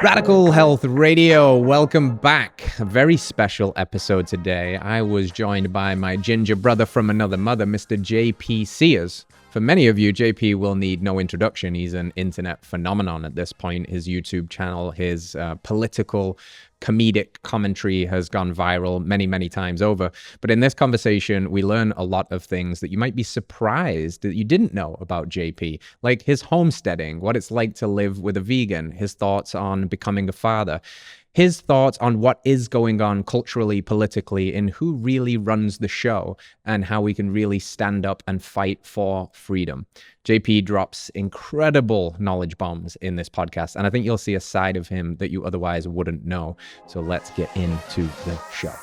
Radical Health Radio, welcome back. A very special episode today. I was joined by my ginger brother from another mother, Mr. JP Sears. For many of you, JP will need no introduction. He's an internet phenomenon at this point. His YouTube channel, his political comedic commentary has gone viral many, many times over. But in this conversation, we learn a lot of things that you might be surprised that you didn't know about JP, like his homesteading, what it's like to live with a vegan, his thoughts on becoming a father, his thoughts on what is going on culturally, politically, and who really runs the show, and how we can really stand up and fight for freedom. JP drops incredible knowledge bombs in this podcast, and I think you'll see a side of him that you otherwise wouldn't know. So let's get into the show.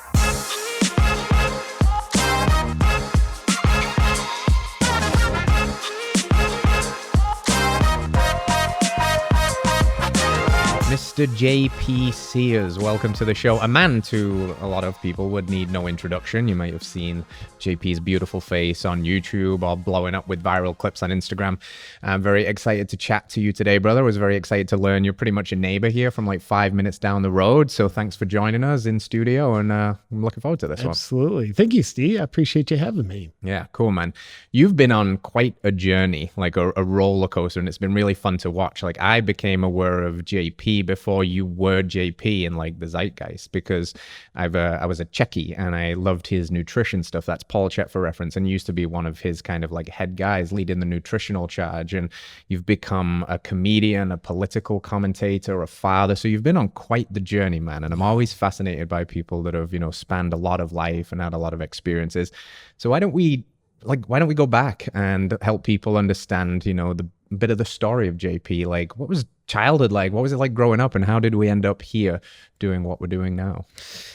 Mr. JP Sears, welcome to the show. A man to a lot of people would need no introduction. You might have seen JP's beautiful face on YouTube or blowing up with viral clips on Instagram. I'm very excited to chat to you today, brother. I was very excited to learn you're pretty much a neighbor here from like 5 minutes down the road. So thanks for joining us in studio, and I'm looking forward to this one. Absolutely. Thank you, Steve. I appreciate you having me. Yeah, cool, man. You've been on quite a journey, like a roller coaster, and it's been really fun to watch. Like, I became aware of JP before you were JP in like the zeitgeist, because I was a Czechie and I loved his nutrition stuff. That's Paul Chet for reference, and used to be one of his kind of like head guys leading the nutritional charge. And you've become a comedian, a political commentator, a father. So you've been on quite the journey, man. And I'm always fascinated by people that have, spanned a lot of life and had a lot of experiences. So why don't we go back and help people understand, the bit of the story of JP? Like, what was childhood like? What was it like growing up, and how did we end up here doing what we're doing now?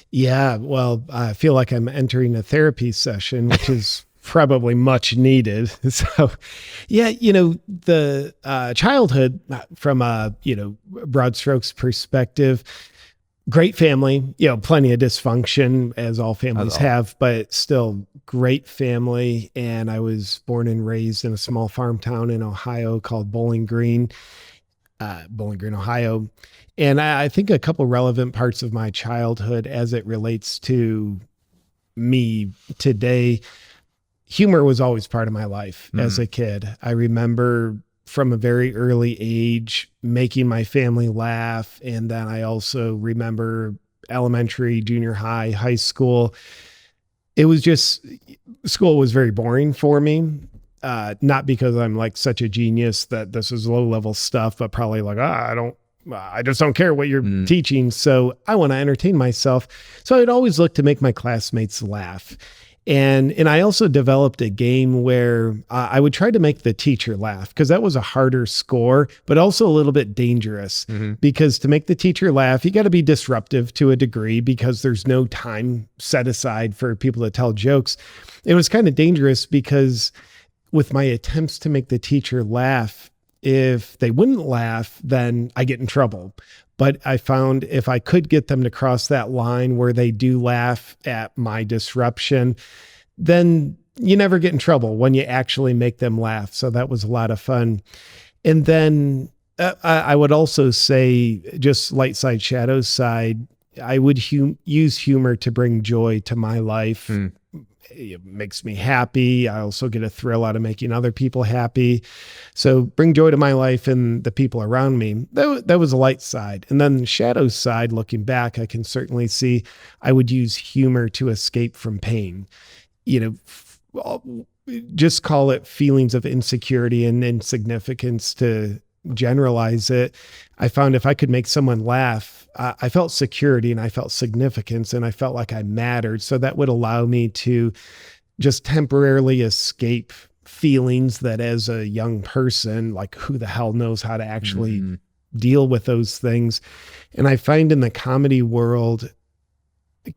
Yeah, well, I feel like I'm entering a therapy session, which is probably much needed. So, yeah, the childhood from a, broad strokes perspective, great family, plenty of dysfunction, as all families have, but still great family. And I was born and raised in a small farm town in Ohio called Bowling Green, Ohio. And I think a couple relevant parts of my childhood as it relates to me today, humor was always part of my life as a kid. I remember from a very early age making my family laugh. And then I also remember elementary, junior high, high school. It was just, school was very boring for me. Not because I'm like such a genius that this is low level stuff, but probably like, I just don't care what you're teaching. So I want to entertain myself. So I'd always look to make my classmates laugh. And I also developed a game where I would try to make the teacher laugh, because that was a harder score, but also a little bit dangerous, because to make the teacher laugh, you got to be disruptive to a degree, because there's no time set aside for people to tell jokes. It was kind of dangerous because with my attempts to make the teacher laugh, if they wouldn't laugh, then I get in trouble. But I found if I could get them to cross that line where they do laugh at my disruption, then you never get in trouble when you actually make them laugh. So that was a lot of fun. And then I would also say, just light side, shadow side, I would use humor to bring joy to my life. It makes me happy. I also get a thrill out of making other people happy. So bring joy to my life and the people around me. That was a light side. And then the shadow side, looking back, I can certainly see I would use humor to escape from pain. Just call it feelings of insecurity and insignificance to generalize it. I found if I could make someone laugh, I felt security and I felt significance and I felt like I mattered. So that would allow me to just temporarily escape feelings that as a young person, like who the hell knows how to actually deal with those things. And I find in the comedy world,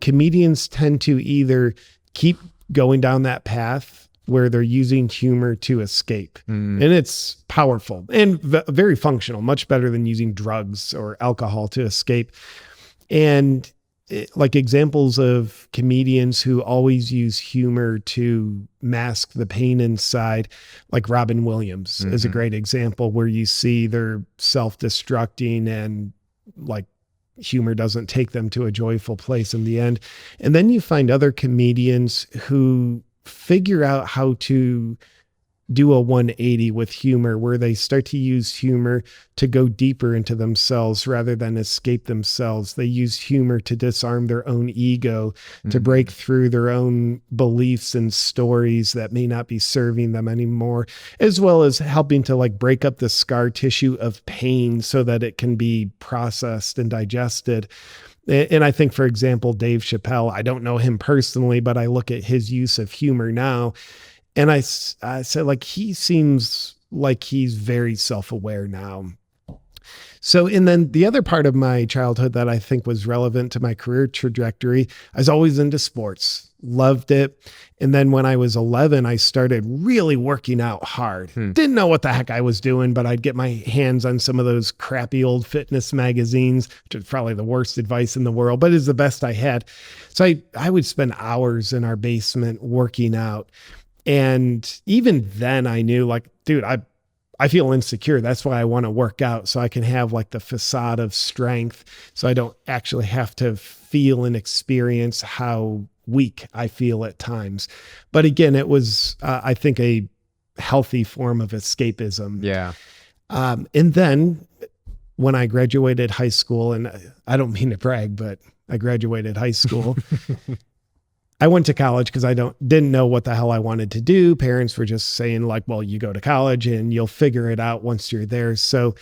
comedians tend to either keep going down that path where they're using humor to escape. And it's powerful and very functional, much better than using drugs or alcohol to escape. And like examples of comedians who always use humor to mask the pain inside, like Robin Williams is a great example, where you see they're self-destructing and like humor doesn't take them to a joyful place in the end. And then you find other comedians who figure out how to do a 180 with humor, where they start to use humor to go deeper into themselves rather than escape themselves. They use humor to disarm their own ego, to break through their own beliefs and stories that may not be serving them anymore, as well as helping to like break up the scar tissue of pain so that it can be processed and digested. And I think, for example, Dave Chappelle, I don't know him personally, but I look at his use of humor now, and I said, like, he seems like he's very self-aware now. So, and then the other part of my childhood that I think was relevant to my career trajectory, I was always into sports, loved it. And then when I was 11, I started really working out hard. Didn't know what the heck I was doing, but I'd get my hands on some of those crappy old fitness magazines, which is probably the worst advice in the world, but it's the best I had. So I would spend hours in our basement working out. And even then I knew, like, dude, I feel insecure. That's why I want to work out, so I can have like the facade of strength, so I don't actually have to feel and experience how weak I feel at times. But again, it was, I think, a healthy form of escapism. Yeah. And then when I graduated high school, and I don't mean to brag, but I graduated high school. I went to college because I didn't know what the hell I wanted to do. Parents were just saying like, well, you go to college and you'll figure it out once you're there. So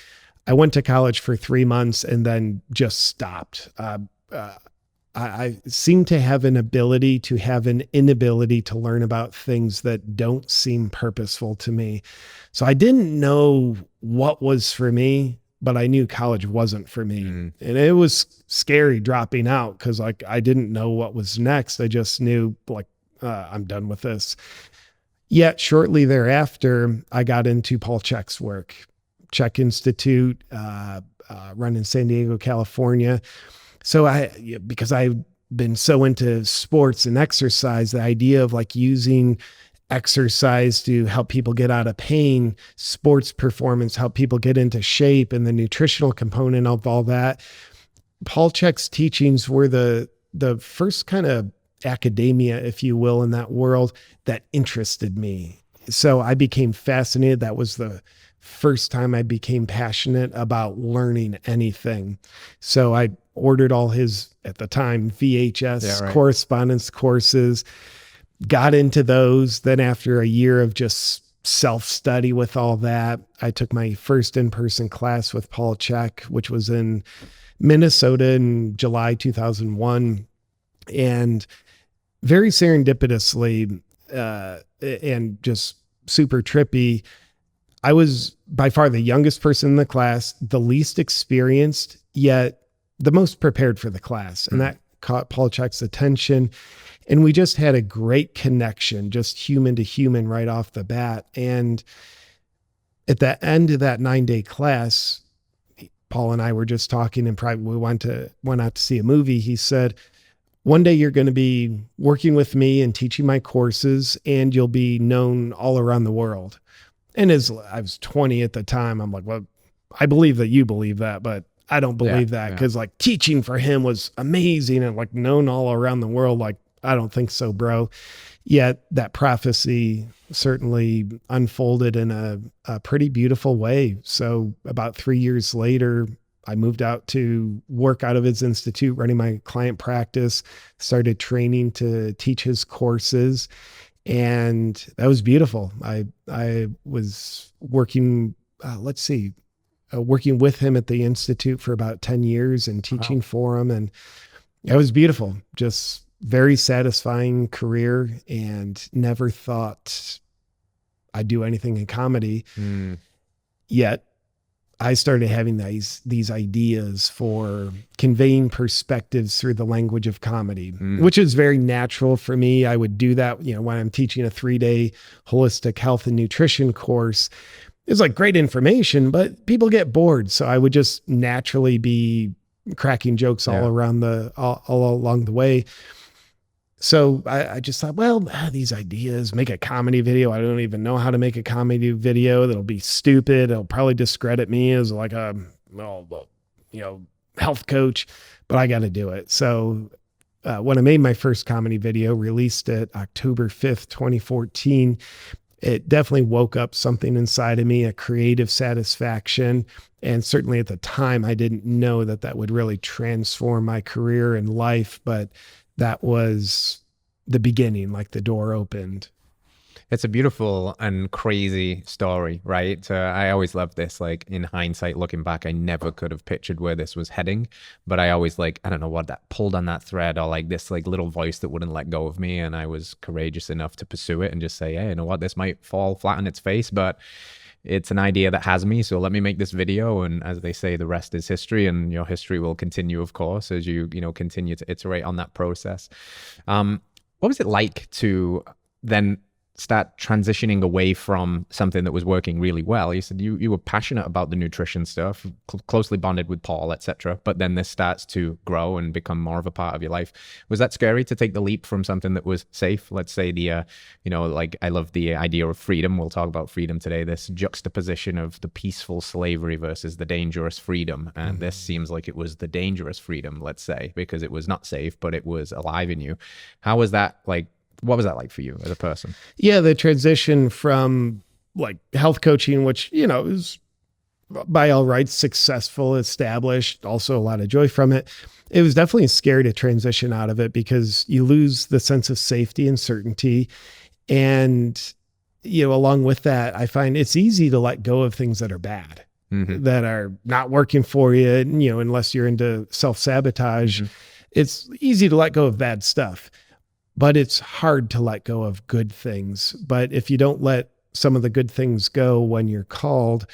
I went to college for 3 months and then just stopped. I seem to have an ability to have an inability to learn about things that don't seem purposeful to me. So I didn't know what was for me, but I knew college wasn't for me. And it was scary dropping out because like I didn't know what was next. I just knew like, I'm done with this. Yet shortly thereafter, I got into Paul Chek's work, Chek Institute, run in San Diego, California. So because I've been so into sports and exercise, the idea of like using exercise to help people get out of pain, sports performance, help people get into shape, and the nutritional component of all that. Paul Chek's teachings were the first kind of academia, if you will, in that world that interested me. So I became fascinated. That was the first time I became passionate about learning anything. So I ordered all his, at the time, VHS correspondence courses, got into those. Then after a year of just self-study with all that, I took my first in-person class with Paul Chek, which was in Minnesota in July 2001. And very serendipitously and just super trippy, I was by far the youngest person in the class, the least experienced, yet the most prepared for the class. And that caught Paul Chek's attention. And we just had a great connection, just human to human right off the bat. And at the end of that 9-day class, Paul and I were just talking in private. We went out to see a movie. He said, one day you're going to be working with me and teaching my courses, and you'll be known all around the world. And as I was 20 at the time, I'm like, well, I believe that you believe that, but I don't believe that, because like teaching for him was amazing and like known all around the world. Like, I don't think so, bro. Yet that prophecy certainly unfolded in a pretty beautiful way. So about 3 years later, I moved out to work out of his institute, running my client practice, started training to teach his courses. And that was beautiful. I was working, working with him at the Institute for about 10 years and teaching for him. And it was beautiful. Just very satisfying career, and never thought I'd do anything in comedy. Yet I started having these ideas for conveying perspectives through the language of comedy, which is very natural for me. I would do that, when I'm teaching a 3-day holistic health and nutrition course. It's like great information, but people get bored. So I would just naturally be cracking jokes all along the way. So I just thought, well, these ideas, make a comedy video. I don't even know how to make a comedy video. That'll be stupid. It'll probably discredit me as like a, health coach, but I got to do it. So when I made my first comedy video, released it October 5th, 2014, it definitely woke up something inside of me, a creative satisfaction. And certainly at the time, I didn't know that would really transform my career and life, but that was the beginning, like the door opened. It's a beautiful and crazy story, right? I always love this. Like in hindsight, looking back, I never could have pictured where this was heading, but I always I don't know what that pulled on that thread, or like this like little voice that wouldn't let go of me. And I was courageous enough to pursue it and just say, hey, you know what, this might fall flat on its face, but it's an idea that has me. So let me make this video. And as they say, the rest is history, and your history will continue, of course, as you continue to iterate on that process. What was it like to then start transitioning away from something that was working really well? You said you were passionate about the nutrition stuff, closely bonded with Paul, etc. But then this starts to grow and become more of a part of your life. Was that scary to take the leap from something that was safe? Let's say I love the idea of freedom. We'll talk about freedom today. This juxtaposition of the peaceful slavery versus the dangerous freedom. And this seems like it was the dangerous freedom, let's say, because it was not safe, but it was alive in you. How was that like? What was that like for you as a person? Yeah, the transition from like health coaching, which, is by all rights successful, established, also a lot of joy from it. It was definitely scary to transition out of it because you lose the sense of safety and certainty. And, along with that, I find it's easy to let go of things that are bad, that are not working for you, unless you're into self-sabotage. It's easy to let go of bad stuff. But it's hard to let go of good things. But if you don't let some of the good things go when you're called,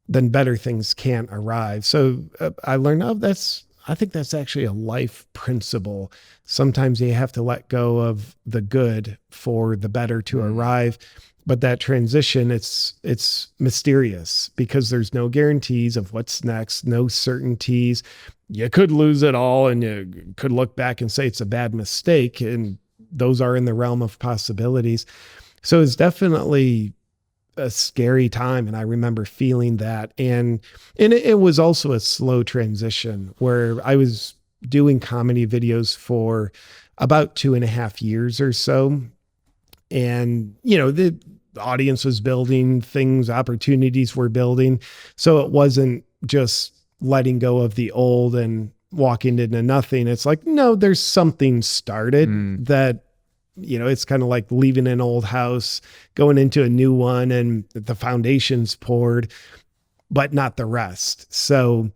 then better things can't arrive. So I learned, I think that's actually a life principle. Sometimes you have to let go of the good for the better to arrive. But that transition, it's mysterious because there's no guarantees of what's next, no certainties. You could lose it all and you could look back and say it's a bad mistake, and those are in the realm of possibilities. So it's definitely a scary time. And I remember feeling that. And it was also a slow transition where I was doing comedy videos for about 2.5 years or so. And, the audience was building things, opportunities were building. So it wasn't just letting go of the old and walking into nothing. It's like, no, there's something started that, it's kind of like leaving an old house, going into a new one, and the foundation's poured, but not the rest. So,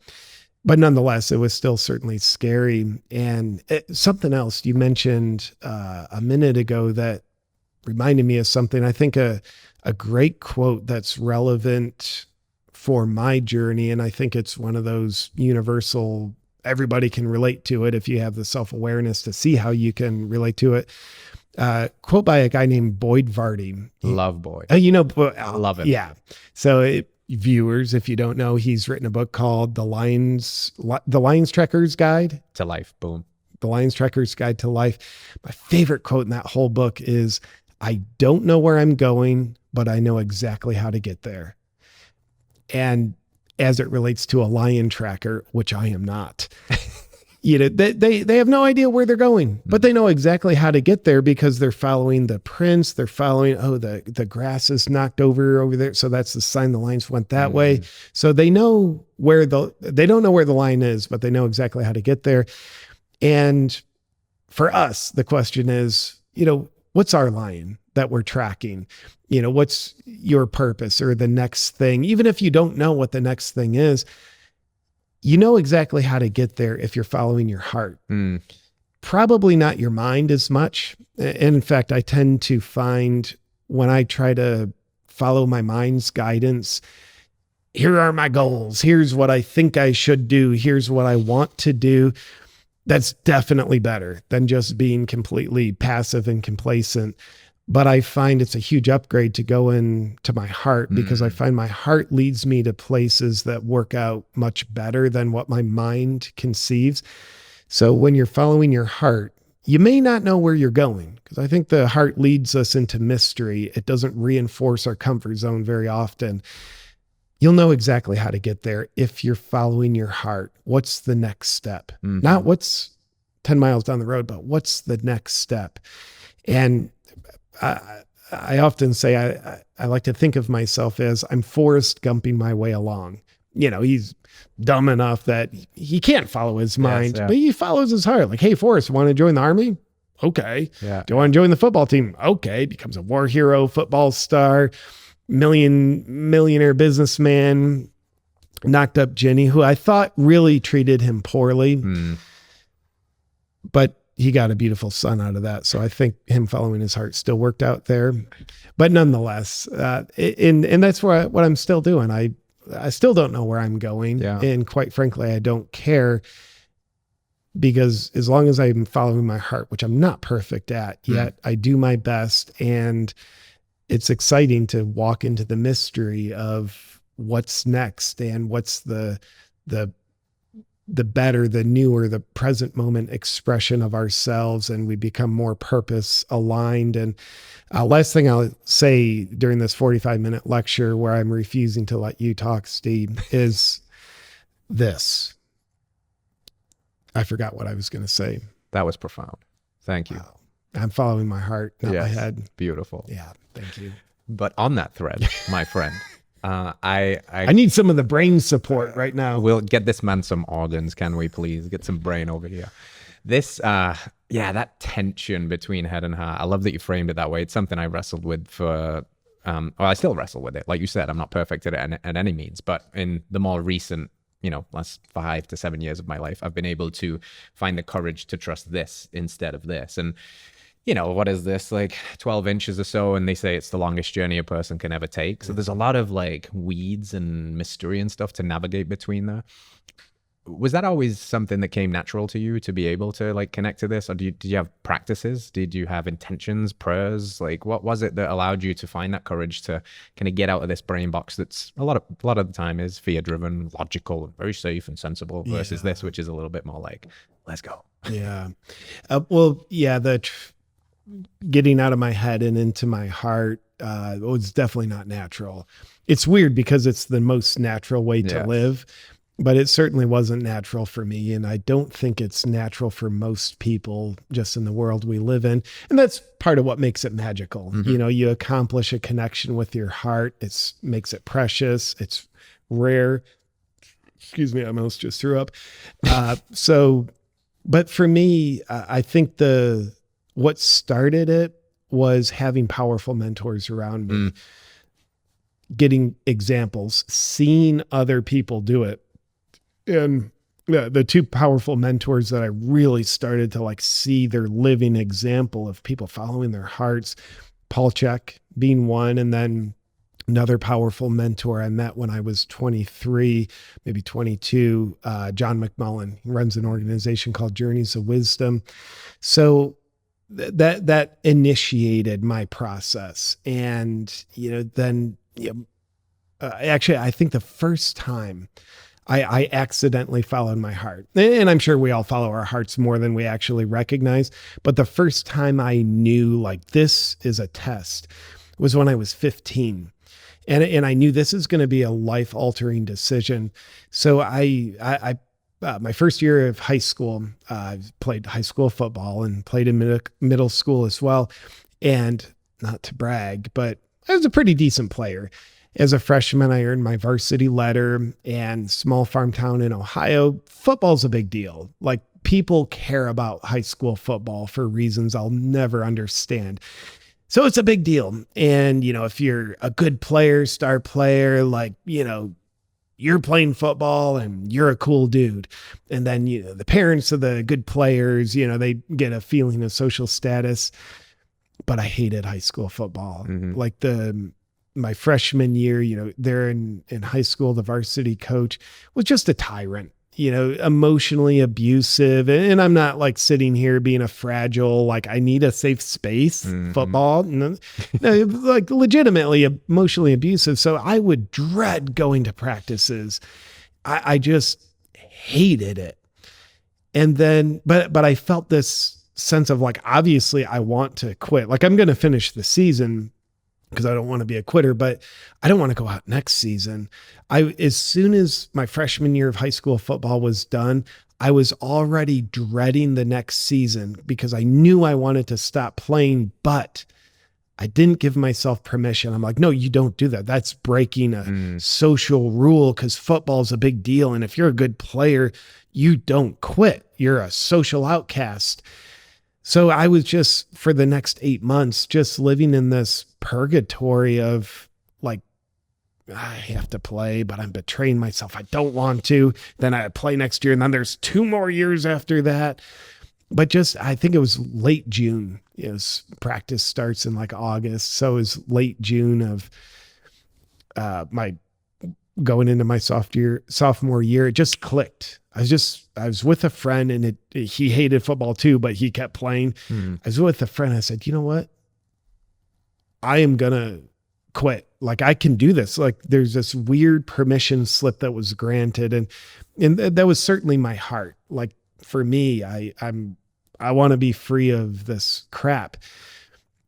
but nonetheless, it was still certainly scary. And something else you mentioned a minute ago that reminded me of something. I think a great quote that's relevant for my journey, and I think it's one of those universal, everybody can relate to it if you have the self-awareness to see how you can relate to it. Quote by a guy named Boyd Vardy. Love Boyd. I love it. Yeah. So viewers, if you don't know, he's written a book called The Lion's Trekker's Guide to Life. Boom. The Lion's Trekker's Guide to Life. My favorite quote in that whole book is, I don't know where I'm going, but I know exactly how to get there. And as it relates to a lion tracker, which I am not, they have no idea where they're going, but they know exactly how to get there because they're following the prints. They're following, the grass is knocked over there. So that's the sign the lions went that way. So they know they don't know where the line is, but they know exactly how to get there. And for us, the question is, what's our lion that we're tracking? What's your purpose or the next thing? Even if you don't know what the next thing is, you know exactly how to get there if you're following your heart. Probably not your mind as much. And in fact, I tend to find when I try to follow my mind's guidance, here are my goals. Here's what I think I should do. Here's what I want to do. That's definitely better than just being completely passive and complacent. But I find it's a huge upgrade to go into my heart, because I find my heart leads me to places that work out much better than what my mind conceives. So when you're following your heart, you may not know where you're going, because I think the heart leads us into mystery. It doesn't reinforce our comfort zone very often. You'll know exactly how to get there if you're following your heart. What's the next step? Not what's 10 miles down the road, but what's the next step? And I often say I like to think of myself as I'm Forrest Gumping my way along. He's dumb enough that he can't follow his mind, but he follows his heart. Like, hey, Forrest, want to join the army? Okay. Yeah. Do you want to join the football team? Okay. Becomes a war hero, football star, millionaire businessman, knocked up Jenny, who I thought really treated him poorly. But he got a beautiful son out of that. So I think him following his heart still worked out there. But nonetheless, and that's what I'm still doing. I still don't know where I'm going. Yeah. And quite frankly, I don't care, because as long as I'm following my heart, which I'm not perfect at yet, I do my best. And it's exciting to walk into the mystery of what's next and what's the better, the newer, the present moment expression of ourselves, and we become more purpose aligned. And last thing I'll say during this 45-minute lecture, where I'm refusing to let you talk, Steve, is this. I forgot what I was going to say. That was profound. Thank you. I'm following my heart, not my head. Beautiful. Yeah. Thank you. But on that thread, my friend, I need some of the brain support right now. We'll get this man some organs, can we please? Get some brain over here. This, that tension between head and heart. I love that you framed it that way. It's something I wrestled with for, I still wrestle with it. Like you said, I'm not perfect at it at any means, but in the more recent, last 5 to 7 years of my life, I've been able to find the courage to trust this instead of this. And what is this, like 12 inches or so? And they say it's the longest journey a person can ever take. So there's a lot of like weeds and mystery and stuff to navigate between there. Was that always something that came natural to you to be able to like connect to this? Or did you have practices? Did you have intentions, prayers? Like what was it that allowed you to find that courage to kind of get out of this brain box that's a lot of the time is fear driven, logical, and very safe and sensible, versus this, which is a little bit more like, let's go. Yeah. Getting out of my head and into my heart was definitely not natural. It's weird because it's the most natural way to live, but it certainly wasn't natural for me. And I don't think it's natural for most people just in the world we live in. And that's part of what makes it magical. You accomplish a connection with your heart. It makes it precious. It's rare. Excuse me, I almost just threw up. But for me, I think what started it was having powerful mentors around me, getting examples, seeing other people do it. And the two powerful mentors that I really started to like see their living example of people following their hearts, Paul Chek being one, and then another powerful mentor I met when I was 23, maybe 22, John McMullen. He runs an organization called Journeys of Wisdom. So that initiated my process. And, actually, I think the first time I accidentally followed my heart, and I'm sure we all follow our hearts more than we actually recognize, but the first time I knew like this is a test was when I was 15. And I knew this is going to be a life-altering decision. So I my first year of high school, I played high school football and played in middle school as well. And not to brag, but I was a pretty decent player. As a freshman, I earned my varsity letter, and small farm town in Ohio, football's a big deal. Like people care about high school football for reasons I'll never understand. So it's a big deal. And, if you're a good player, star player, like, you're playing football and you're a cool dude. And then, the parents of the good players, they get a feeling of social status. But I hated high school football. Like my freshman year, there in high school, the varsity coach was just a tyrant. emotionally abusive. And I'm not like sitting here being a fragile, like I need a safe space, football, no, like legitimately emotionally abusive. So I would dread going to practices. I just hated it. And then, but I felt this sense of like, obviously I want to quit. Like I'm going to finish the season because I don't want to be a quitter, but I don't want to go out next season. As soon as my freshman year of high school football was done, I was already dreading the next season because I knew I wanted to stop playing, but I didn't give myself permission. I'm like, no, you don't do that. That's breaking a social rule because football is a big deal. And if you're a good player, you don't quit. You're a social outcast. So I was just, for the next 8 months, just living in this purgatory of like, I have to play, but I'm betraying myself. I don't want to. Then I play next year. And then there's 2 more years after that. But just, I think it was late June. Practice starts in like August. So it was late June of my going into my sophomore year. It just clicked. I was with a friend and he hated football too, but he kept playing. I was with a friend. I said, you know what? I am going to quit. Like I can do this. Like there's this weird permission slip that was granted. And that was certainly my heart. Like for me, I want to be free of this crap.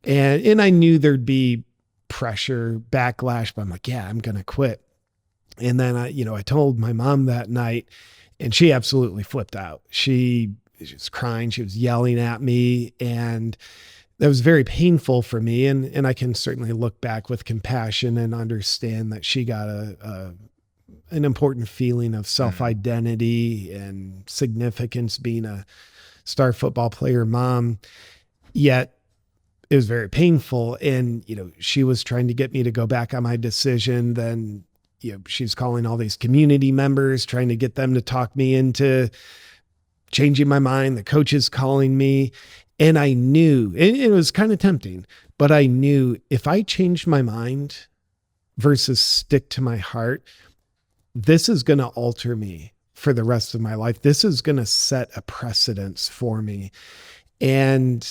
And I knew there'd be pressure, backlash, but I'm like, yeah, I'm going to quit. And then I told my mom that night, and she absolutely flipped out. She was crying. She was yelling at me. And that was very painful for me. And I can certainly look back with compassion and understand that she got an important feeling of self-identity and significance being a star football player mom. Yet it was very painful. And, she was trying to get me to go back on my decision. Then she's calling all these community members, trying to get them to talk me into changing my mind. The coach is calling me. And I knew, it was kind of tempting, but I knew if I changed my mind versus stick to my heart, this is going to alter me for the rest of my life. This is going to set a precedence for me. And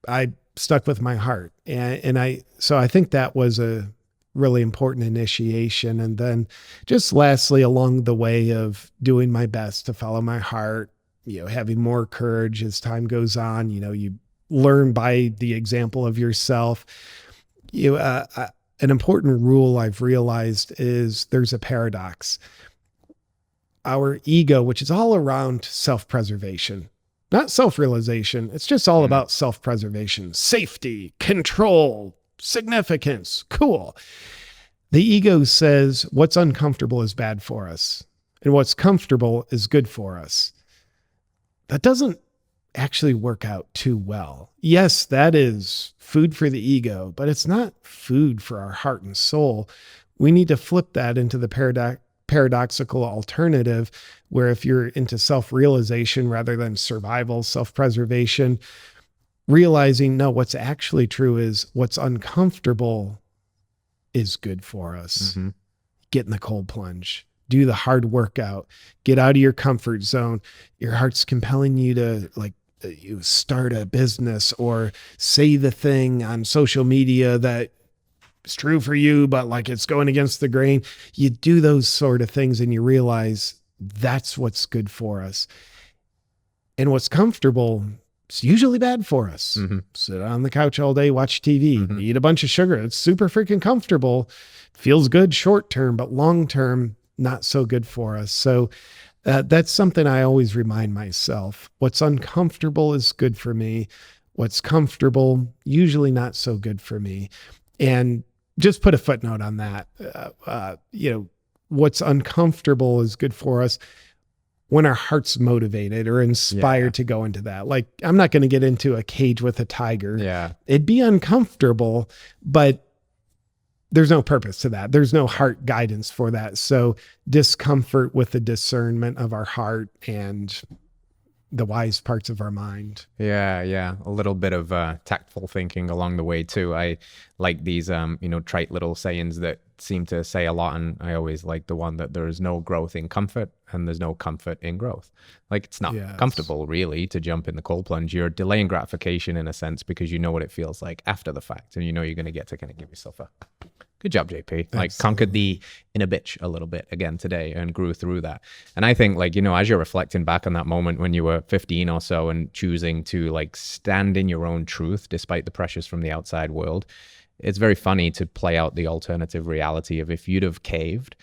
I stuck with my heart. So I think that was a really important initiation. And then just lastly, along the way of doing my best to follow my heart, having more courage as time goes on, you learn by the example of yourself. An important rule I've realized is there's a paradox. Our ego, which is all around self-preservation, not self-realization. It's just all about self-preservation, safety, control, significance. Cool. The ego says what's uncomfortable is bad for us, and what's comfortable is good for us. That doesn't actually work out too well. Yes, that is food for the ego, but it's not food for our heart and soul. We need to flip that into the paradoxical alternative, where if you're into self-realization rather than survival, self-preservation, realizing, no, what's actually true is what's uncomfortable is good for us. Get in the cold plunge, do the hard workout, get out of your comfort zone. Your heart's compelling you to you start a business or say the thing on social media that is true for you, but like it's going against the grain. You do those sort of things and you realize that's what's good for us. And what's comfortable, it's usually bad for us. Sit on the couch all day, watch TV, eat a bunch of sugar. It's super freaking comfortable. Feels good short term, but long term, not so good for us. So that's something I always remind myself. What's uncomfortable is good for me. What's comfortable, usually not so good for me. And just put a footnote on that. What's uncomfortable is good for us when our heart's motivated or inspired to go into that. Like, I'm not going to get into a cage with a tiger. Yeah. It'd be uncomfortable, but there's no purpose to that. There's no heart guidance for that. So discomfort with the discernment of our heart and the wise parts of our mind. Yeah. A little bit of tactful thinking along the way too. I like these, trite little sayings that seem to say a lot, and I always like the one that there is no growth in comfort and there's no comfort in growth. Like, it's not comfortable really to jump in the cold plunge. You're delaying gratification in a sense because you know what it feels like after the fact, and you know you're going to get to kind of give yourself a good job, JP. Like, Absolutely. conquered the inner bitch a little bit again today and grew through that. And I think, like, you know, as you're reflecting back on that moment when you were 15 or so and choosing to like stand in your own truth despite the pressures from the outside world, it's very funny to play out the alternative reality of if you'd have caved,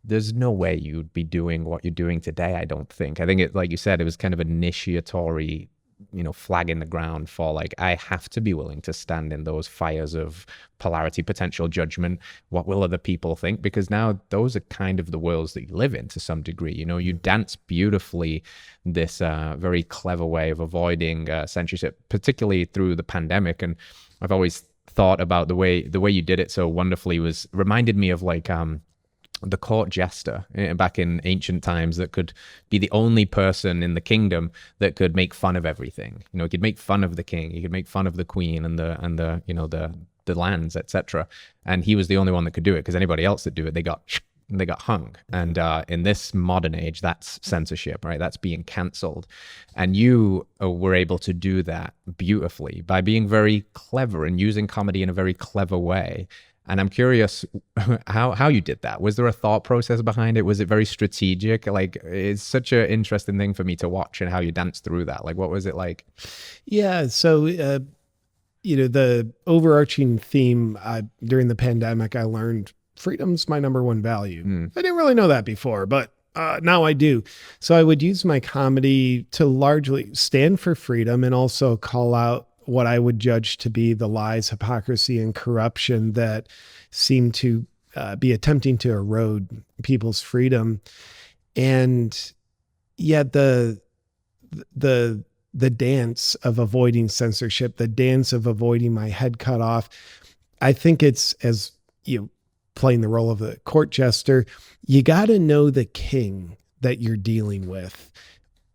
there's no way you'd be doing what you're doing today, I don't think. I think it, like you said, it was kind of initiatory, you know, flag in the ground for like, I have to be willing to stand in those fires of polarity, potential judgment. What will other people think? Because now those are kind of the worlds that you live in to some degree. You know, you dance beautifully this very clever way of avoiding censorship, particularly through the pandemic. And I've always thought about the way you did it so wonderfully reminded me of like the court jester back in ancient times that could be the only person in the kingdom that could make fun of everything. You know, he could make fun of the king, he could make fun of the queen and the you know, the lands, etc. And he was the only one that could do it, because anybody else that do it, they got hung. And in this modern age, that's censorship, right? That's being canceled. And you were able to do that beautifully by being very clever and using comedy in a very clever way. And I'm curious how you did that. Was there a thought process behind it? Was it very strategic? Like, it's such an interesting thing for me to watch, and how you danced through that. Like, what was it like? Yeah. So, you know, the overarching theme during the pandemic, I learned freedom's my number one value. I didn't really know that before, but now I do. So I would use my comedy to largely stand for freedom and also call out what I would judge to be the lies, hypocrisy, and corruption that seem to be attempting to erode people's freedom. And yet the dance of avoiding censorship, the dance of avoiding my head cut off, I think it's, as you know, playing the role of the court jester, you got to know the king that you're dealing with,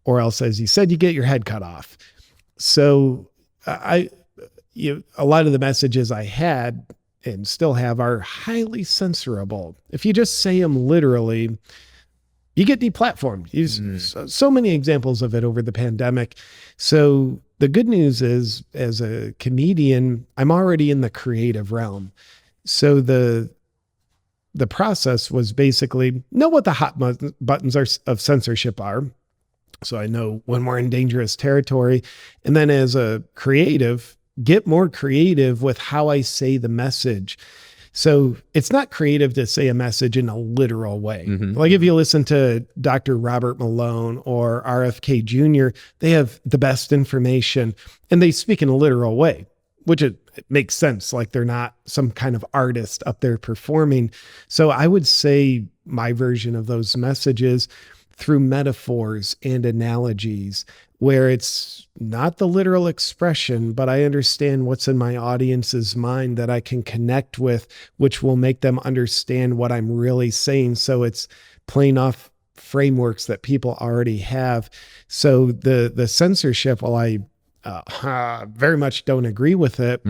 or else, as you said, you get your head cut off. So a lot of the messages I had and still have are highly censorable. If you just say them literally, you get deplatformed. So many examples of it over the pandemic. So the good news is, as a comedian, I'm already in the creative realm. So the process was basically know what the hot buttons of censorship are. So I know when we're in dangerous territory. And then as a creative, get more creative with how I say the message. So it's not creative to say a message in a literal way. Like if you listen to Dr. Robert Malone or RFK Jr., they have the best information and they speak in a literal way, which it makes sense. Like they're not some kind of artist up there performing. So I would say my version of those messages through metaphors and analogies, where it's not the literal expression, but I understand what's in my audience's mind that I can connect with, which will make them understand what I'm really saying. So it's playing off frameworks that people already have. So the censorship, while I very much don't agree with it,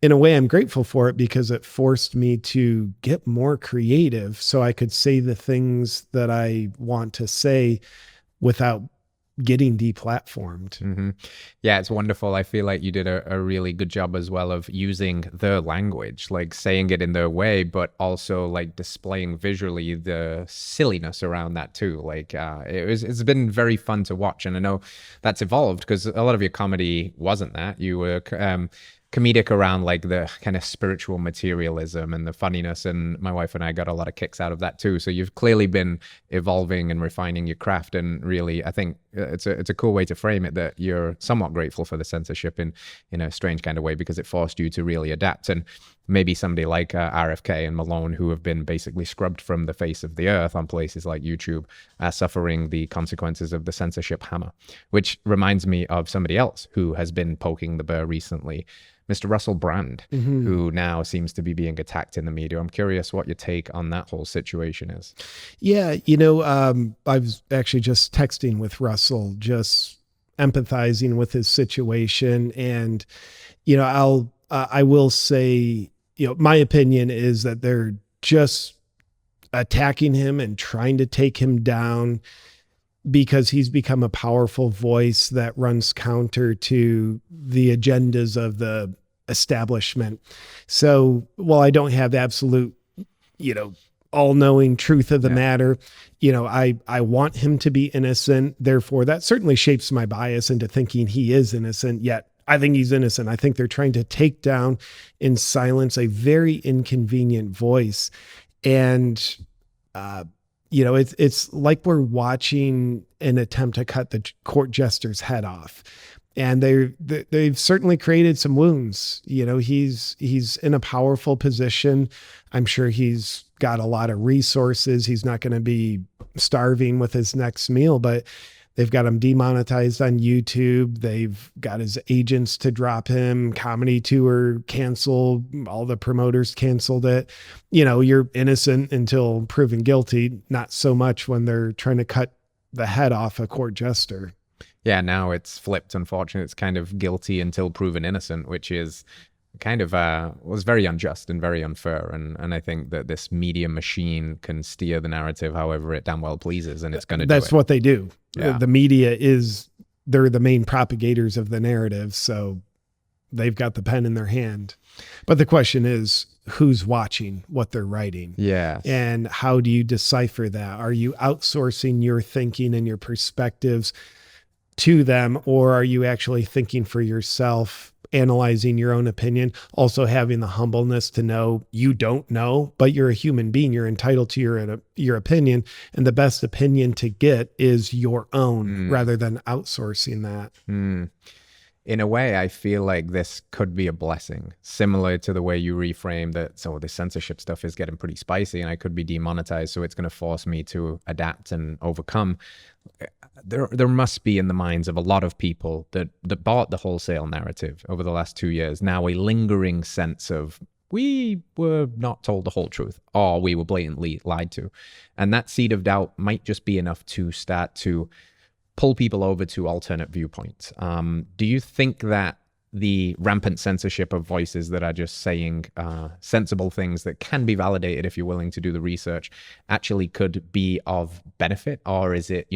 in a way, I'm grateful for it because it forced me to get more creative so I could say the things that I want to say without getting deplatformed. Yeah, it's wonderful. I feel like you did a really good job as well of using the language, like saying it in their way, but also like displaying visually the silliness around that too. Like it's been very fun to watch. And I know that's evolved because a lot of your comedy wasn't that. You were comedic around like the kind of spiritual materialism and the funniness, and my wife and I got a lot of kicks out of that too. So you've clearly been evolving and refining your craft, and really I think it's a cool way to frame it, that you're somewhat grateful for the censorship in a strange kind of way, because it forced you to really adapt. And maybe somebody like RFK and Malone, who have been basically scrubbed from the face of the earth on places like YouTube, are suffering the consequences of the censorship hammer, which reminds me of somebody else who has been poking the bear recently, Mr. Russel Brand, who now seems to be being attacked in the media. I'm curious what your take on that whole situation is. Yeah, I was actually just texting with Russell, just empathizing with his situation. And, I will say, my opinion is that they're just attacking him and trying to take him down because he's become a powerful voice that runs counter to the agendas of the establishment. So while I don't have absolute, all-knowing truth of the matter, I want him to be innocent. Therefore, that certainly shapes my bias into thinking he is innocent, yet I think he's innocent. I think they're trying to take down and silence a very inconvenient voice. And, it's like we're watching an attempt to cut the court jester's head off. And they've certainly created some wounds. He's in a powerful position. I'm sure he's got a lot of resources. He's not going to be starving with his next meal, but they've got him demonetized on YouTube. They've got his agents to drop him. Comedy tour canceled. All the promoters canceled it. You're innocent until proven guilty. Not so much when they're trying to cut the head off a court jester. Yeah, now it's flipped, unfortunately. It's kind of guilty until proven innocent, which is kind of was very unjust and very unfair. And I think that this media machine can steer the narrative however it damn well pleases, and it's going to do it. That's what they do. Yeah. The media they're the main propagators of the narrative, so they've got the pen in their hand. But the question is, who's watching what they're writing? Yes. And how do you decipher that? Are you outsourcing your thinking and your perspectives to them, or are you actually thinking for yourself, analyzing your own opinion, also having the humbleness to know you don't know, but you're a human being. You're entitled to your opinion, and the best opinion to get is your own rather than outsourcing that. In a way, I feel like this could be a blessing, similar to the way you reframe that. So the censorship stuff is getting pretty spicy and I could be demonetized. So it's going to force me to adapt and overcome. There must be in the minds of a lot of people that bought the wholesale narrative over the last 2 years now a lingering sense of we were not told the whole truth or we were blatantly lied to. And that seed of doubt might just be enough to start to pull people over to alternate viewpoints. Do you think that the rampant censorship of voices that are just saying sensible things that can be validated if you're willing to do the research actually could be of benefit? Or is it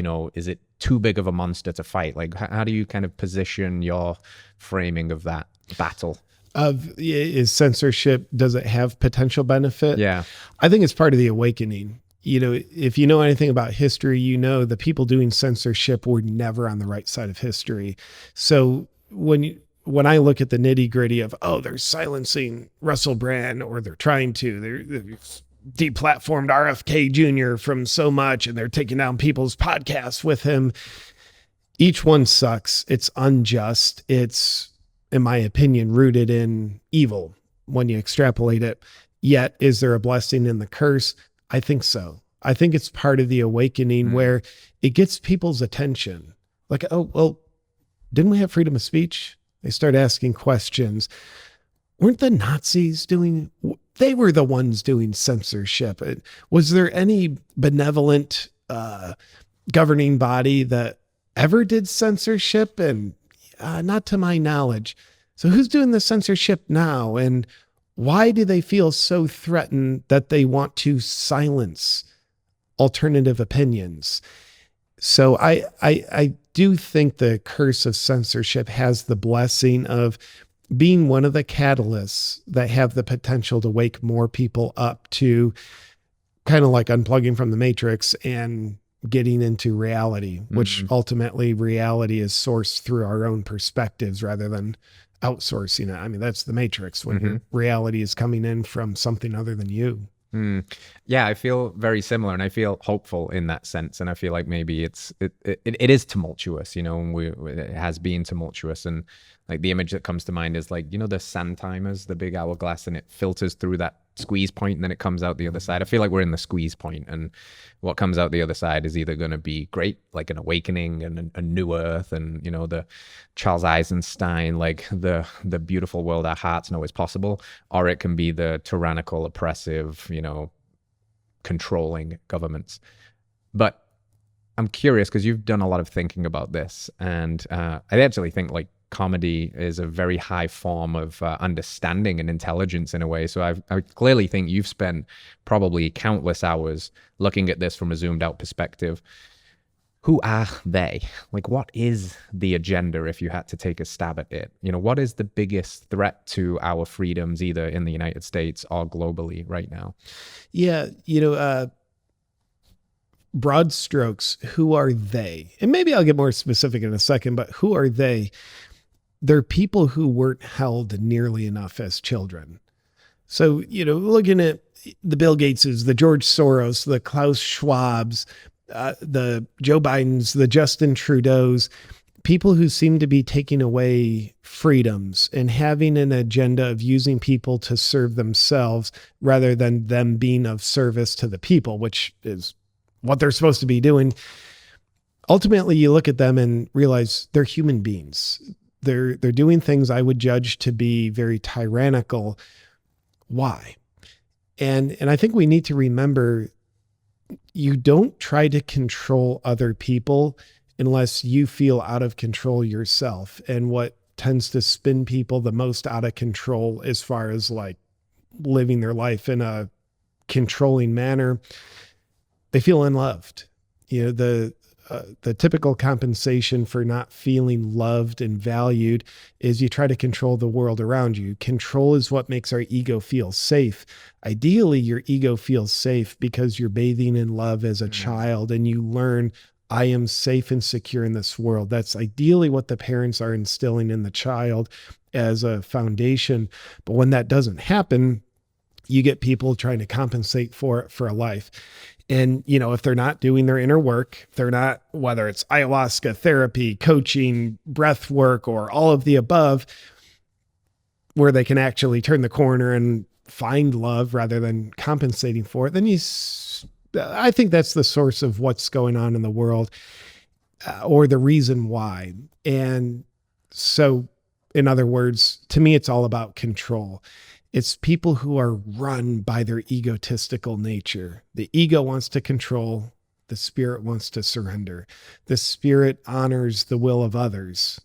too big of a monster to fight? Like, how do you kind of position your framing of that battle? Is censorship, does it have potential benefit? Yeah. I think it's part of the awakening. If you know anything about history, the people doing censorship were never on the right side of history. So when I look at the nitty gritty of, they're silencing Russel Brand, or they're trying to, they're deplatformed RFK Jr. from so much, and they're taking down people's podcasts with him. Each one sucks. It's unjust. It's, in my opinion, rooted in evil when you extrapolate it. Yet, is there a blessing in the curse? I think so. I think it's part of the awakening where it gets people's attention. Like, didn't we have freedom of speech? They start asking questions. Weren't the Nazis they were the ones doing censorship. Was there any benevolent governing body that ever did censorship? And not to my knowledge. So who's doing the censorship now? And why do they feel so threatened that they want to silence alternative opinions? So I do think the curse of censorship has the blessing of being one of the catalysts that have the potential to wake more people up to kind of like unplugging from the matrix and getting into reality, which ultimately reality is sourced through our own perspectives rather than outsourcing it. I mean, that's the matrix when your reality is coming in from something other than you. Yeah, I feel very similar, and I feel hopeful in that sense. And I feel like maybe it is tumultuous, and it has been tumultuous. And like the image that comes to mind is like, the sand timers, the big hourglass, and it filters through that squeeze point and then it comes out the other side. I feel like we're in the squeeze point, and what comes out the other side is either going to be great, like an awakening and a new earth, and the Charles Eisenstein, like the beautiful world our hearts know is possible, or it can be the tyrannical, oppressive, controlling governments. But I'm curious because you've done a lot of thinking about this, and I actually think like comedy is a very high form of understanding and intelligence in a way. So I clearly think you've spent probably countless hours looking at this from a zoomed out perspective. Who are they? Like, what is the agenda if you had to take a stab at it? You know, what is the biggest threat to our freedoms, either in the United States or globally right now? Yeah, broad strokes, who are they? And maybe I'll get more specific in a second, but who are they? They're people who weren't held nearly enough as children. So, looking at the Bill Gateses, the George Soros, the Klaus Schwabs, the Joe Bidens, the Justin Trudeaus, people who seem to be taking away freedoms and having an agenda of using people to serve themselves rather than them being of service to the people, which is what they're supposed to be doing. Ultimately, you look at them and realize they're human beings. They're doing things I would judge to be very tyrannical. Why? And I think we need to remember, you don't try to control other people unless you feel out of control yourself. And what tends to spin people the most out of control as far as like living their life in a controlling manner, they feel unloved. The typical compensation for not feeling loved and valued is you try to control the world around you. Control is what makes our ego feel safe. Ideally, your ego feels safe because you're bathing in love as a child and you learn, I am safe and secure in this world. That's ideally what the parents are instilling in the child as a foundation. But when that doesn't happen, you get people trying to compensate for it for a life. And, if they're not doing their inner work, they're not, whether it's ayahuasca, therapy, coaching, breath work, or all of the above, where they can actually turn the corner and find love rather than compensating for it, then I think that's the source of what's going on in the world, or the reason why. And so, in other words, to me, it's all about control. It's people who are run by their egotistical nature. The ego wants to control. The spirit wants to surrender. The spirit honors the will of others.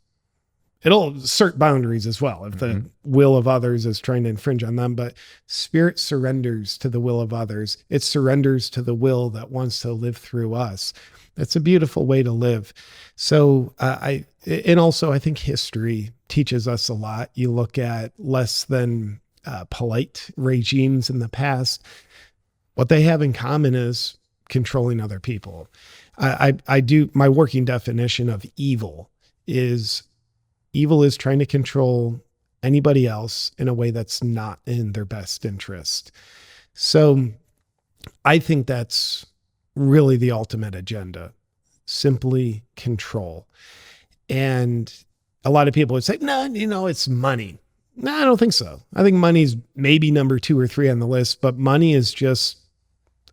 It'll assert boundaries as well if the will of others is trying to infringe on them, but spirit surrenders to the will of others. It surrenders to the will that wants to live through us. That's a beautiful way to live. So I think history teaches us a lot. You look at less than polite regimes in the past, what they have in common is controlling other people. My working definition of evil is trying to control anybody else in a way that's not in their best interest. So I think that's really the ultimate agenda, simply control. And a lot of people would say, no, it's money. No, I don't think so. I think money's maybe number 2 or 3 on the list, but money is just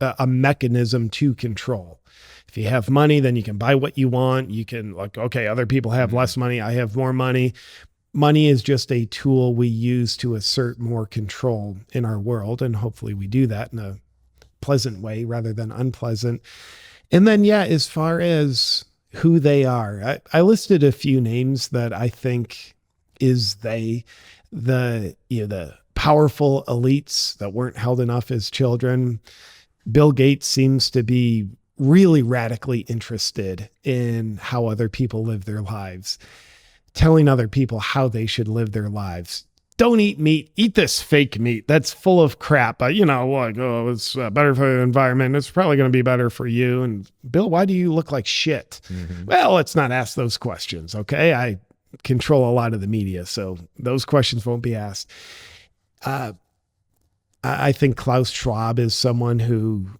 a mechanism to control. If you have money, then you can buy what you want. You can other people have less money. I have more money. Money is just a tool we use to assert more control in our world. And hopefully we do that in a pleasant way rather than unpleasant. And then, as far as who they are, I listed a few names that I think is the powerful elites that weren't held enough as children. Bill Gates seems to be really radically interested in how other people live their lives, telling other people how they should live their lives. Don't eat meat. Eat this fake meat that's full of crap. It's better for the environment. It's probably going to be better for you. And Bill, why do you look like shit? Well, let's not ask those questions. Okay. I control a lot of the media, so those questions won't be asked. I think Klaus Schwab is someone who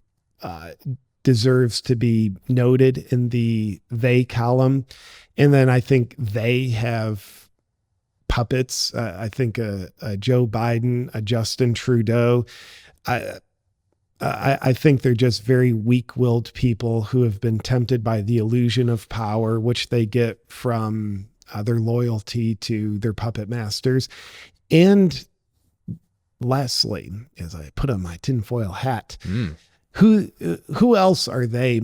deserves to be noted in the they column. And then I think they have puppets. I think a Joe Biden, a Justin Trudeau. I think they're just very weak-willed people who have been tempted by the illusion of power, which they get from their loyalty to their puppet masters. And lastly, as I put on my tinfoil hat, who else are they?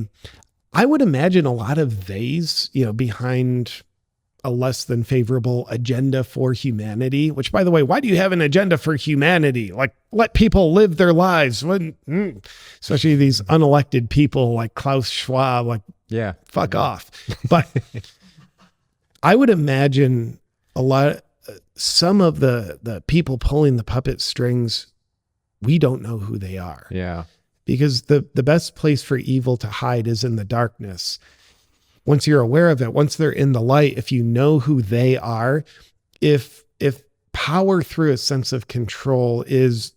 I would imagine a lot of theys, behind a less than favorable agenda for humanity, which, by the way, why do you have an agenda for humanity? Like, let people live their lives. Especially these unelected people like Klaus Schwab, like, Yeah. fuck off. But I would imagine some of the people pulling the puppet strings, we don't know who they are. Yeah. Because the best place for evil to hide is in the darkness. Once you're aware of it, once they're in the light, if you know who they are, if power through a sense of control is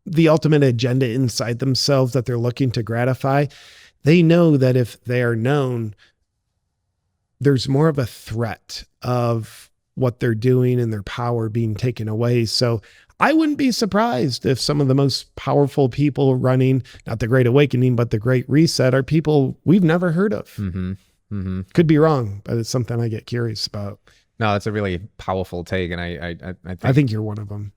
the ultimate agenda inside themselves that they're looking to gratify, they know that if they are known, there's more of a threat of what they're doing and their power being taken away. So I wouldn't be surprised if some of the most powerful people running, not the Great Awakening, but the Great Reset, are people we've never heard of. Mm-hmm. Mm-hmm. Could be wrong, but it's something I get curious about. No, that's a really powerful take, and I think you're one of them.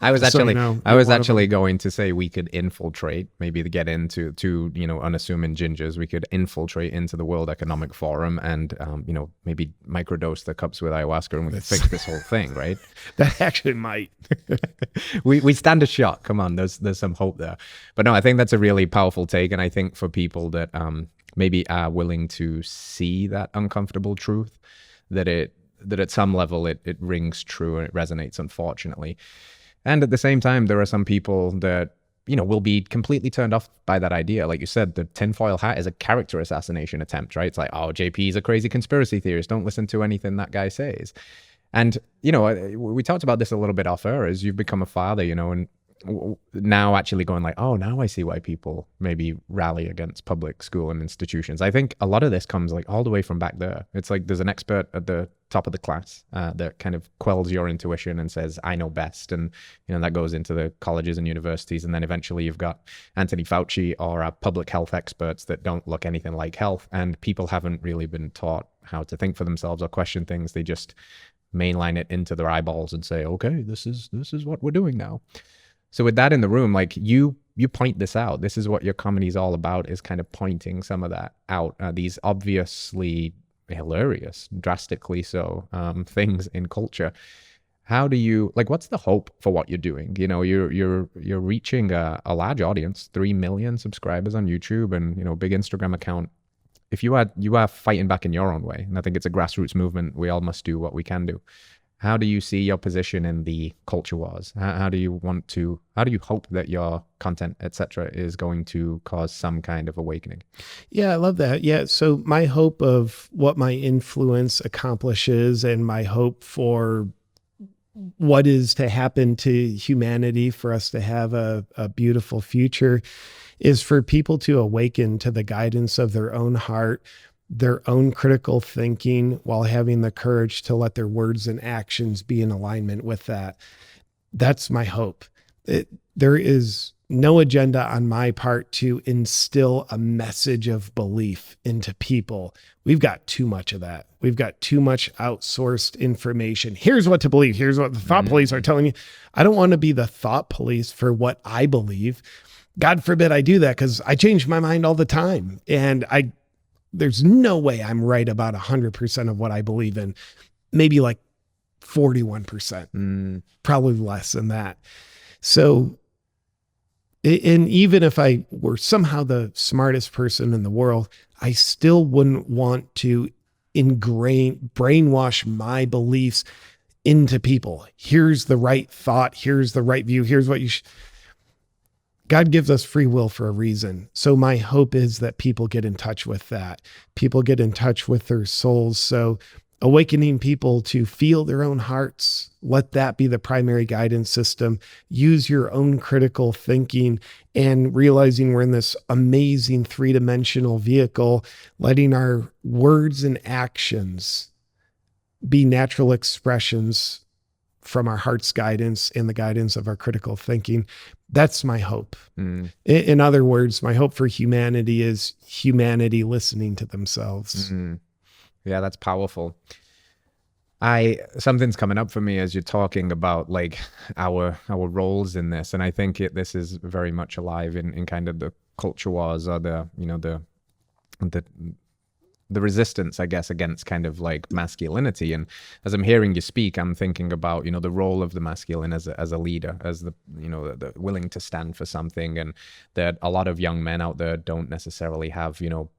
I was So, actually, you know, I was you're one of actually going to say we could infiltrate, maybe to get into unassuming gingers. We could infiltrate into the World Economic Forum and maybe microdose the cups with ayahuasca, and we could fix this whole thing, right? That actually might. we stand a shot. Come on, there's some hope there. But no, I think that's a really powerful take, and I think for people that maybe are willing to see that uncomfortable truth, that at some level it rings true and it resonates, unfortunately. And at the same time, there are some people that, will be completely turned off by that idea. Like you said, the tinfoil hat is a character assassination attempt, right? It's like, oh, JP is a crazy conspiracy theorist. Don't listen to anything that guy says. And, we talked about this a little bit off air as you've become a father, and now actually going like, oh, now I see why people maybe rally against public school and institutions. I think a lot of this comes like all the way from back there. It's like there's an expert at the top of the class that kind of quells your intuition and says, I know best. And, that goes into the colleges and universities. And then eventually you've got Anthony Fauci or public health experts that don't look anything like health. And people haven't really been taught how to think for themselves or question things. They just mainline it into their eyeballs and say, okay, this is what we're doing now. So with that in the room, like you point this out. This is what your comedy is all about, is kind of pointing some of that out. These obviously hilarious, drastically so, things in culture. How do you, like, what's the hope for what you're doing? You're reaching a large audience, 3 million subscribers on YouTube, and big Instagram account. If you are fighting back in your own way, and I think it's a grassroots movement. We all must do what we can do. How do you see your position in the culture wars? How do you hope that your content, etc., is going to cause some kind of awakening? Yeah, I love that. Yeah. So my hope of what my influence accomplishes and my hope for what is to happen to humanity for us to have a beautiful future is for people to awaken to the guidance of their own heart, their own critical thinking, while having the courage to let their words and actions be in alignment with that. That's my hope. There is no agenda on my part to instill a message of belief into people. We've got too much of that. We've got too much outsourced information. Here's what to believe. Here's what the thought police are telling you. I don't want to be the thought police for what I believe. God forbid I do that, because I change my mind all the time. And there's no way I'm right about 100% of what I believe in. Maybe like 41%, probably less than that. So, and even if I were somehow the smartest person in the world, I still wouldn't want to brainwash my beliefs into people. Here's the right thought. Here's the right view. Here's what you should. God gives us free will for a reason. So my hope is that people get in touch with that. People get in touch with their souls. So awakening people to feel their own hearts, let that be the primary guidance system. Use your own critical thinking and realizing we're in this amazing 3-dimensional vehicle, letting our words and actions be natural expressions from our heart's guidance and the guidance of our critical thinking. That's my hope. In other words, my hope for humanity is humanity listening to themselves. Yeah, that's powerful. Something's coming up for me as you're talking about like our roles in this, and I think this is very much alive in kind of the culture wars or the the resistance, I guess, against kind of like masculinity. And as I'm hearing you speak, I'm thinking about, you know, the role of the masculine as a leader, as the, you know, the willing to stand for something, and that a lot of young men out there don't necessarily have, you know,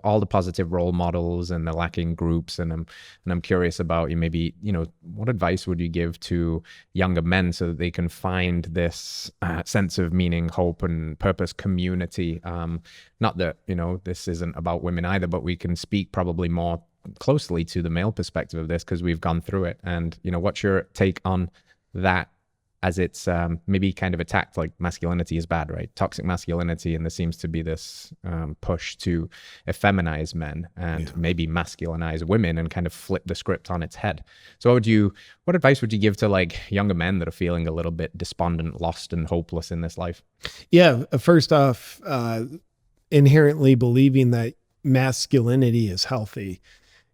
all the positive role models, and they're lacking groups. And I'm curious about, you maybe, you know, what advice would you give to younger men so that they can find this sense of meaning, hope, and purpose, community? Not that, you know, this isn't about women either, but we can speak probably more closely to the male perspective of this because we've gone through it. And, you know, what's your take on that, as it's maybe kind of attacked, like masculinity is bad, right? Toxic masculinity. And there seems to be this push to effeminize men and maybe masculinize women and kind of flip the script on its head. So what advice would you give to like younger men that are feeling a little bit despondent, lost, and hopeless in this life? Yeah. First off, inherently believing that masculinity is healthy.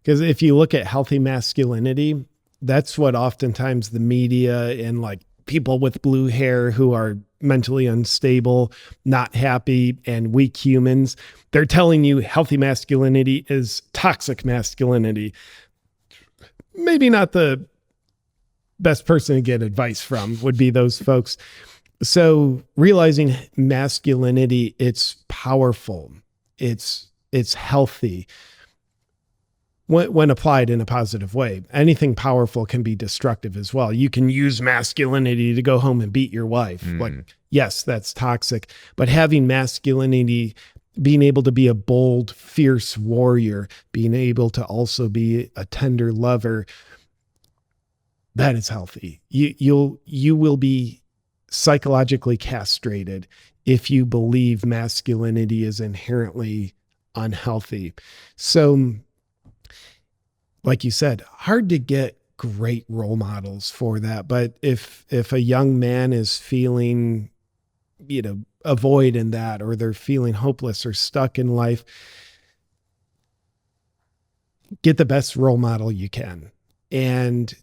Because if you look at healthy masculinity, that's what oftentimes the media and like people with blue hair who are mentally unstable, not happy, and weak humans, they're telling you healthy masculinity is toxic masculinity. Maybe not the best person to get advice from would be those folks. So realizing masculinity, it's powerful, it's healthy when applied in a positive way. Anything powerful can be destructive as well. You can use masculinity to go home and beat your wife. Like, yes, that's toxic, but having masculinity, being able to be a bold, fierce warrior, being able to also be a tender lover, that is healthy. You will be psychologically castrated if you believe masculinity is inherently unhealthy. So, like you said, hard to get great role models for that. But if a young man is feeling, you know, a void in that, or they're feeling hopeless or stuck in life, get the best role model you can. And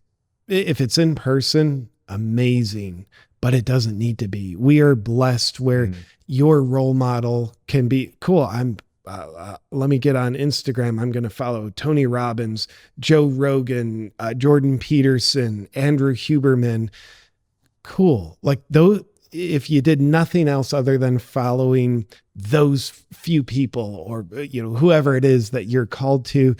if it's in person, amazing, but it doesn't need to be. We are blessed where your role model can be cool. Let me get on Instagram. I'm going to follow Tony Robbins, Joe Rogan, Jordan Peterson, Andrew Huberman. Cool. Like those, if you did nothing else other than following those few people, or, you know, whoever it is that you're called to,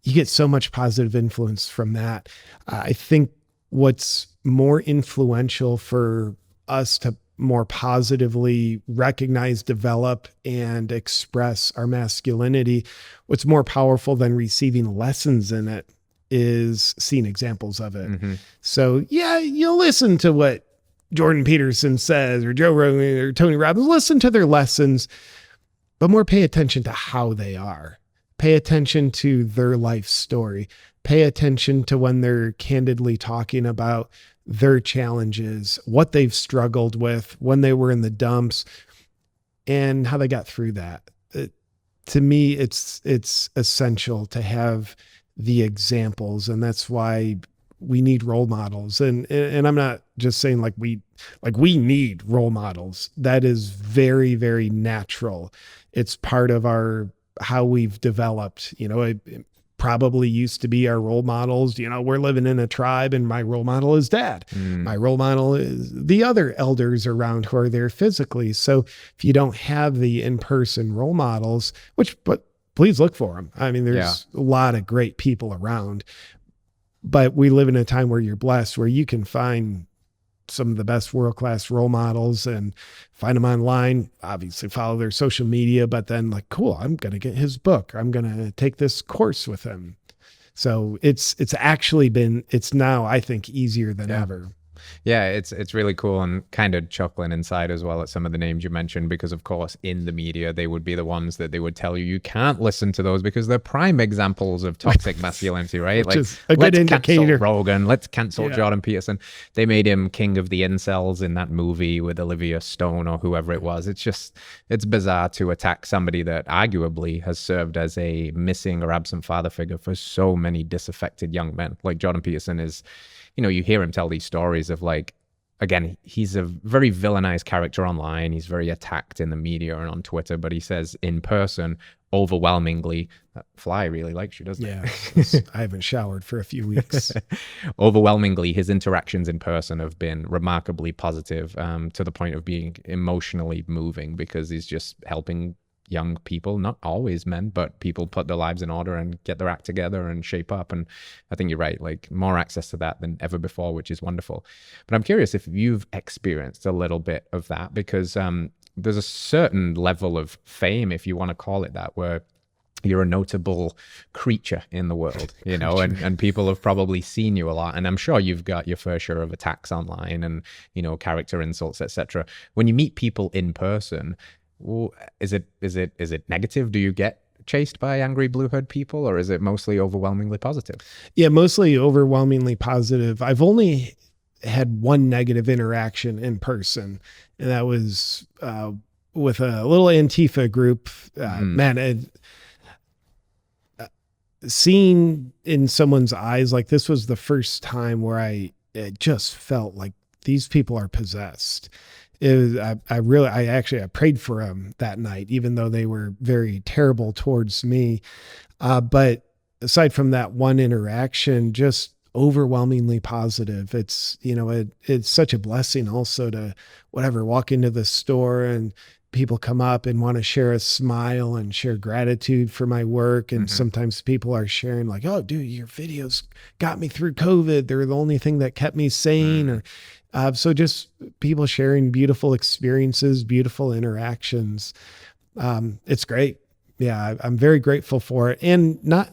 you get so much positive influence from that. I think what's more influential for us to more positively recognize, develop, and express our masculinity, what's more powerful than receiving lessons in it is seeing examples of it. So yeah, you'll listen to what Jordan Peterson says, or Joe Rogan, or Tony Robbins, listen to their lessons, but more pay attention to how they are. Pay attention to their life story. Pay attention to when they're candidly talking about their challenges, what they've struggled with, when they were in the dumps, and how they got through that. To me, it's essential to have the examples, and that's why we need role models. And I'm not just saying like we need role models. That is very, very natural. It's part of how we've developed. You know, it probably used to be our role models. You know, we're living in a tribe and my role model is dad. My role model is the other elders around who are there physically. So if you don't have the in-person role models, but please look for them. I mean, there's a lot of great people around, but we live in a time where you're blessed, where you can find some of the best world-class role models and find them online, obviously follow their social media, but then like, cool, I'm going to get his book. I'm going to take this course with him. So it's now, I think, easier than ever. Yeah, it's really cool, and kind of chuckling inside as well at some of the names you mentioned, because of course in the media they would be the ones that they would tell you can't listen to those because they're prime examples of toxic masculinity, right? Which is a good indicator. Cancel Rogan, let's cancel Jordan Peterson. They made him king of the incels in that movie with Olivia Stone or whoever it was. It's bizarre to attack somebody that arguably has served as a missing or absent father figure for so many disaffected young men. Like Jordan Peterson is, you know, you hear him tell these stories of like again, he's a very villainized character online. He's very attacked in the media and on Twitter, but he says in person, overwhelmingly, that fly really likes you, doesn't it? Yeah. I haven't showered for a few weeks. Overwhelmingly, his interactions in person have been remarkably positive, to the point of being emotionally moving, because he's just helping young people, not always men, but people put their lives in order and get their act together and shape up. And I think you're right, like more access to that than ever before, which is wonderful. But I'm curious if you've experienced a little bit of that, because there's a certain level of fame, if you want to call it that, where you're a notable creature in the world, you know, and people have probably seen you a lot. And I'm sure you've got your fair share of attacks online and, you know, character insults, etc. When you meet people in person, is it negative? Do you get chased by angry blue hood people, or is it mostly overwhelmingly positive? Yeah, mostly overwhelmingly positive. I've only had one negative interaction in person, and that was with a little Antifa group. Man, seeing in someone's eyes, like this was the first time where I just felt like these people are possessed. I prayed for them that night, even though they were very terrible towards me. But aside from that one interaction, just overwhelmingly positive. It's, you know, it's such a blessing also to walk into the store and people come up and want to share a smile and share gratitude for my work. And sometimes people are sharing like, oh, dude, your videos got me through COVID. They're the only thing that kept me sane. Or so just people sharing beautiful experiences, beautiful interactions. It's great. Yeah, I'm very grateful for it. And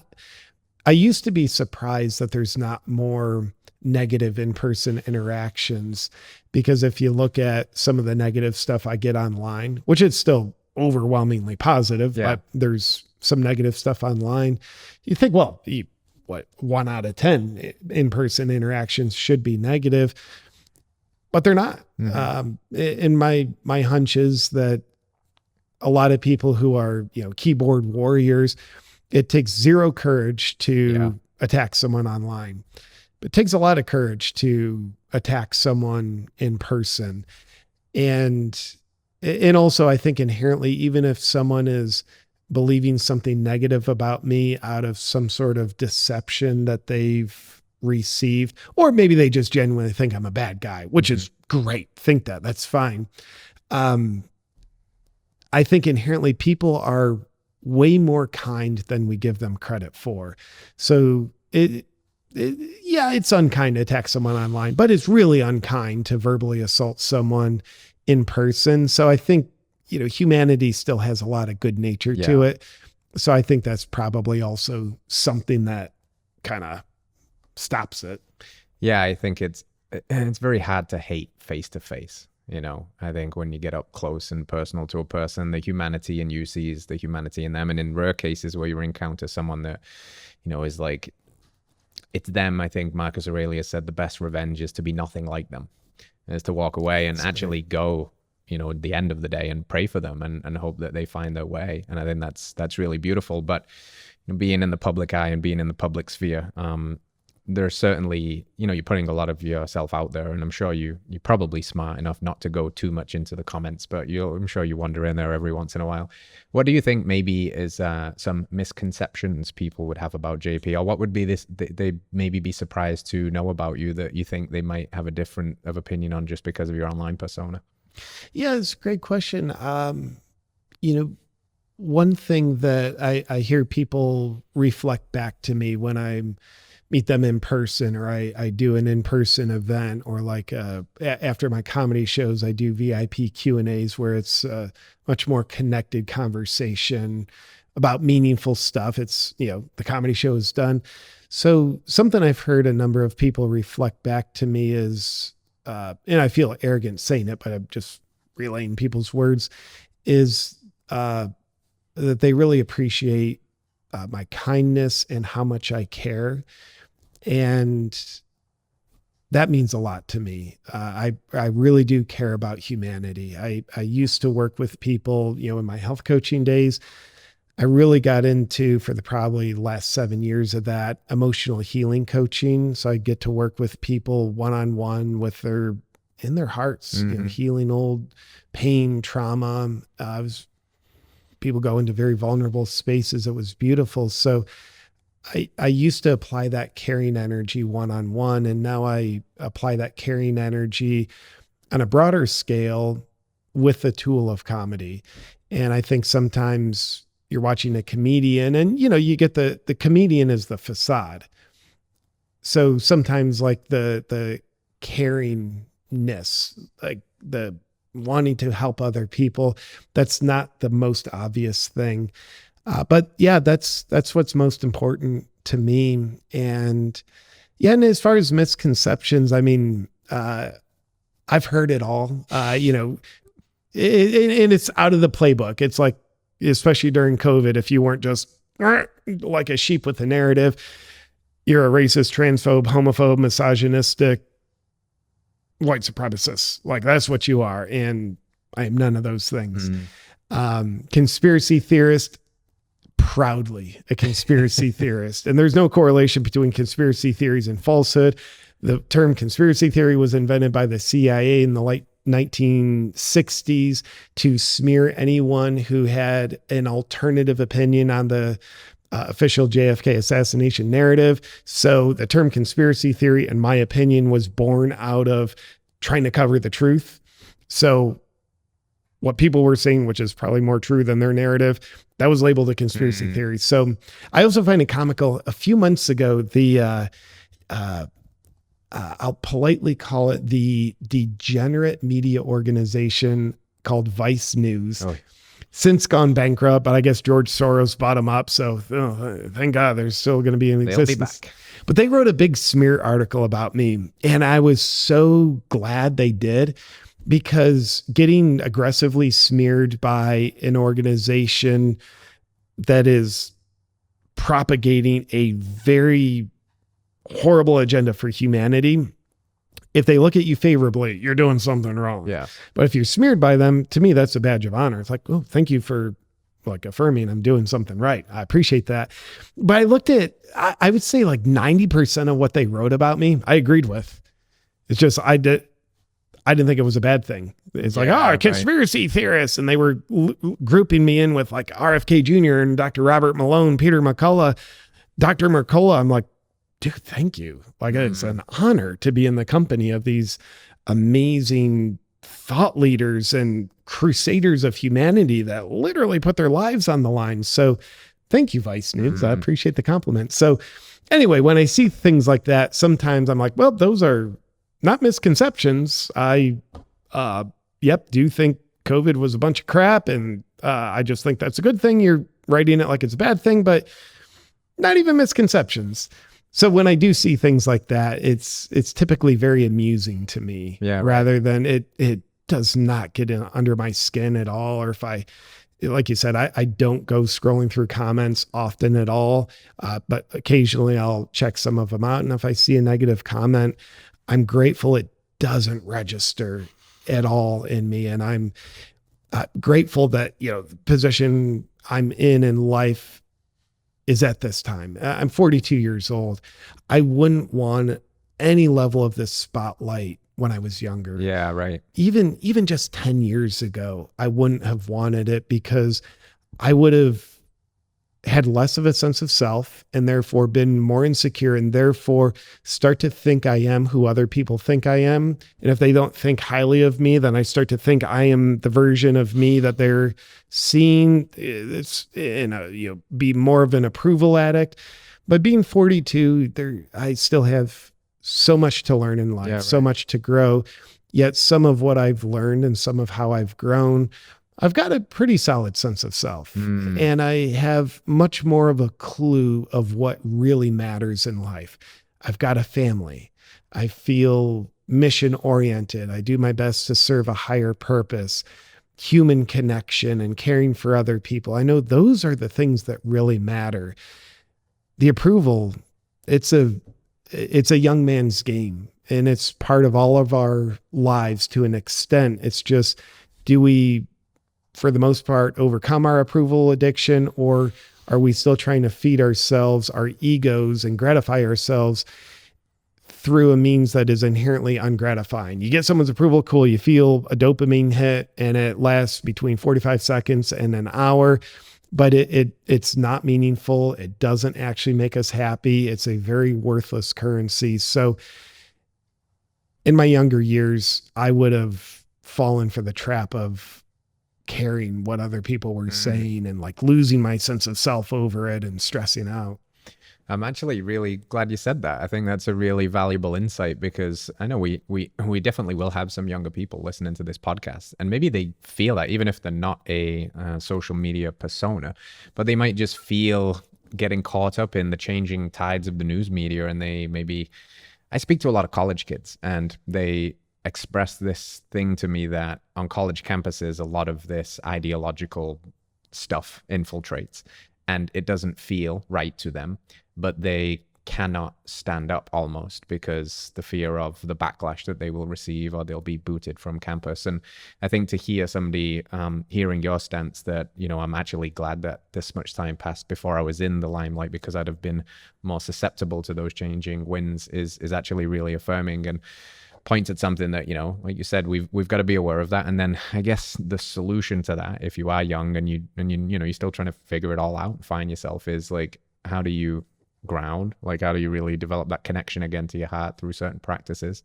I used to be surprised that there's not more negative in-person interactions, because if you look at some of the negative stuff I get online, which is still overwhelmingly positive, but there's some negative stuff online. You think, well, 1 out of 10 in-person interactions should be negative, but they're not. And my hunch is that a lot of people who are, you know, keyboard warriors, it takes zero courage to attack someone online. But it takes a lot of courage to attack someone in person. And also I think inherently, even if someone is believing something negative about me out of some sort of deception that they've received, or maybe they just genuinely think I'm a bad guy, which is great. Think that's fine. I think inherently people are way more kind than we give them credit for. So it's unkind to attack someone online, but it's really unkind to verbally assault someone in person. So I think, you know, humanity still has a lot of good nature to it. So I think that's probably also something that kind of stops it. Yeah, I think it's very hard to hate face to face. You know, I think when you get up close and personal to a person, the humanity in you sees the humanity in them. And in rare cases where you encounter someone that, you know, is like, it's them. I think Marcus Aurelius said the best revenge is to be nothing like them, is to walk away and actually go, you know, at the end of the day and pray for them and hope that they find their way. And I think that's really beautiful. But you know, being in the public eye and being in the public sphere, there's certainly, you know, you're putting a lot of yourself out there, and I'm sure you're probably smart enough not to go too much into the comments, but I'm sure you wander in there every once in a while. What do you think maybe is some misconceptions people would have about JP, or what would be they maybe be surprised to know about you that you think they might have a different of opinion on just because of your online persona? Yeah, it's a great question. You know, one thing that I hear people reflect back to me when I'm meet them in person, or I do an in-person event, or like after my comedy shows, I do VIP Q&As where it's a much more connected conversation about meaningful stuff. It's, you know, the comedy show is done. So something I've heard a number of people reflect back to me is, and I feel arrogant saying it, but I'm just relaying people's words, is that they really appreciate my kindness and how much I care. And that means a lot to me. I really do care about humanity. I used to work with people, you know, in my health coaching days. I really got into, for the probably last 7 years of that, emotional healing coaching. So I get to work with people one-on-one with their in their hearts, healing old pain, trauma. People go into very vulnerable spaces. It was beautiful. So I used to apply that caring energy one-on-one, and now I apply that caring energy on a broader scale with the tool of comedy. And I think sometimes you're watching a comedian and, you get the comedian is the facade. So sometimes like the caringness, like the wanting to help other people, that's not the most obvious thing. But yeah, that's what's most important to me. And as far as misconceptions, I mean, I've heard it all, and it's out of the playbook. It's like, especially during COVID, if you weren't just like a sheep with a narrative, you're a racist, transphobe, homophobe, misogynistic, white supremacist. Like that's what you are. And I am none of those things. Conspiracy theorist, proudly a conspiracy theorist. And there's no correlation between conspiracy theories and falsehood. The term conspiracy theory was invented by the CIA in the late 1960s to smear anyone who had an alternative opinion on the official JFK assassination narrative. So the term conspiracy theory, in my opinion, was born out of trying to cover the truth. So what people were saying, which is probably more true than their narrative, that was labeled a conspiracy theory. So I also find it comical. A few months ago, I'll politely call it the degenerate media organization called Vice News. Since gone bankrupt, but I guess George Soros bought them up. So thank God they're still going to be in existence. They'll be back. But they wrote a big smear article about me. And I was so glad they did, because getting aggressively smeared by an organization that is propagating a very horrible agenda for humanity, if they look at you favorably, you're doing something wrong. Yeah. But if you're smeared by them, to me, that's a badge of honor. It's like, oh, thank you for like affirming I'm doing something right. I appreciate that. But I looked at, I would say like 90% of what they wrote about me, I agreed with. It's just, I didn't think it was a bad thing. It's like, conspiracy theorists. And they were grouping me in with like RFK Jr. and Dr. Robert Malone, Peter McCullough, Dr. Mercola. I'm like, dude, thank you. Like it's an honor to be in the company of these amazing thought leaders and crusaders of humanity that literally put their lives on the line. So thank you, Vice News. I appreciate the compliment. So anyway, when I see things like that, sometimes I'm like, well, those are not misconceptions. I, do think COVID was a bunch of crap. And I just think that's a good thing. You're writing it like it's a bad thing, but not even misconceptions. So when I do see things like that, it's typically very amusing to me, rather than it does not get in under my skin at all. Or if I, like you said, I don't go scrolling through comments often at all, but occasionally I'll check some of them out. And if I see a negative comment, I'm grateful it doesn't register at all in me. And I'm grateful that, the position I'm in life is at this time. I'm 42 years old. I wouldn't want any level of this spotlight when I was younger. Yeah, right. Even just 10 years ago, I wouldn't have wanted it, because I would have had less of a sense of self and therefore been more insecure, and therefore start to think I am who other people think I am. And if they don't think highly of me, then I start to think I am the version of me that they're seeing. It's, be more of an approval addict. But being 42, I still have so much to learn in life, so much to grow. Yet some of what I've learned and some of how I've grown, I've got a pretty solid sense of self, and I have much more of a clue of what really matters in life. I've got a family. I feel mission oriented. I do my best to serve a higher purpose, human connection, and caring for other people. I know those are the things that really matter. The approval, it's a young man's game, and it's part of all of our lives to an extent. It's just, do we, for the most part, overcome our approval addiction, or are we still trying to feed ourselves, our egos, and gratify ourselves through a means that is inherently ungratifying. You get someone's approval, cool. You feel a dopamine hit and it lasts between 45 seconds and an hour, but it's not meaningful. It doesn't actually make us happy. It's a very worthless currency. So in my younger years, I would have fallen for the trap of caring what other people were saying and like losing my sense of self over it and stressing out. I'm actually really glad you said that. I think that's a really valuable insight, because I know we definitely will have some younger people listening to this podcast, and maybe they feel that, even if they're not a social media persona, but they might just feel getting caught up in the changing tides of the news media. And I speak to a lot of college kids, and they express this thing to me that on college campuses, a lot of this ideological stuff infiltrates, and it doesn't feel right to them, but they cannot stand up almost because the fear of the backlash that they will receive, or they'll be booted from campus. And I think to hear somebody hearing your stance that, I'm actually glad that this much time passed before I was in the limelight, because I'd have been more susceptible to those changing winds, is actually really affirming, and points at something that, like you said, we've got to be aware of that. And then I guess the solution to that, if you are young and you're still trying to figure it all out and find yourself, is like, how do you ground? Like, how do you really develop that connection again to your heart through certain practices?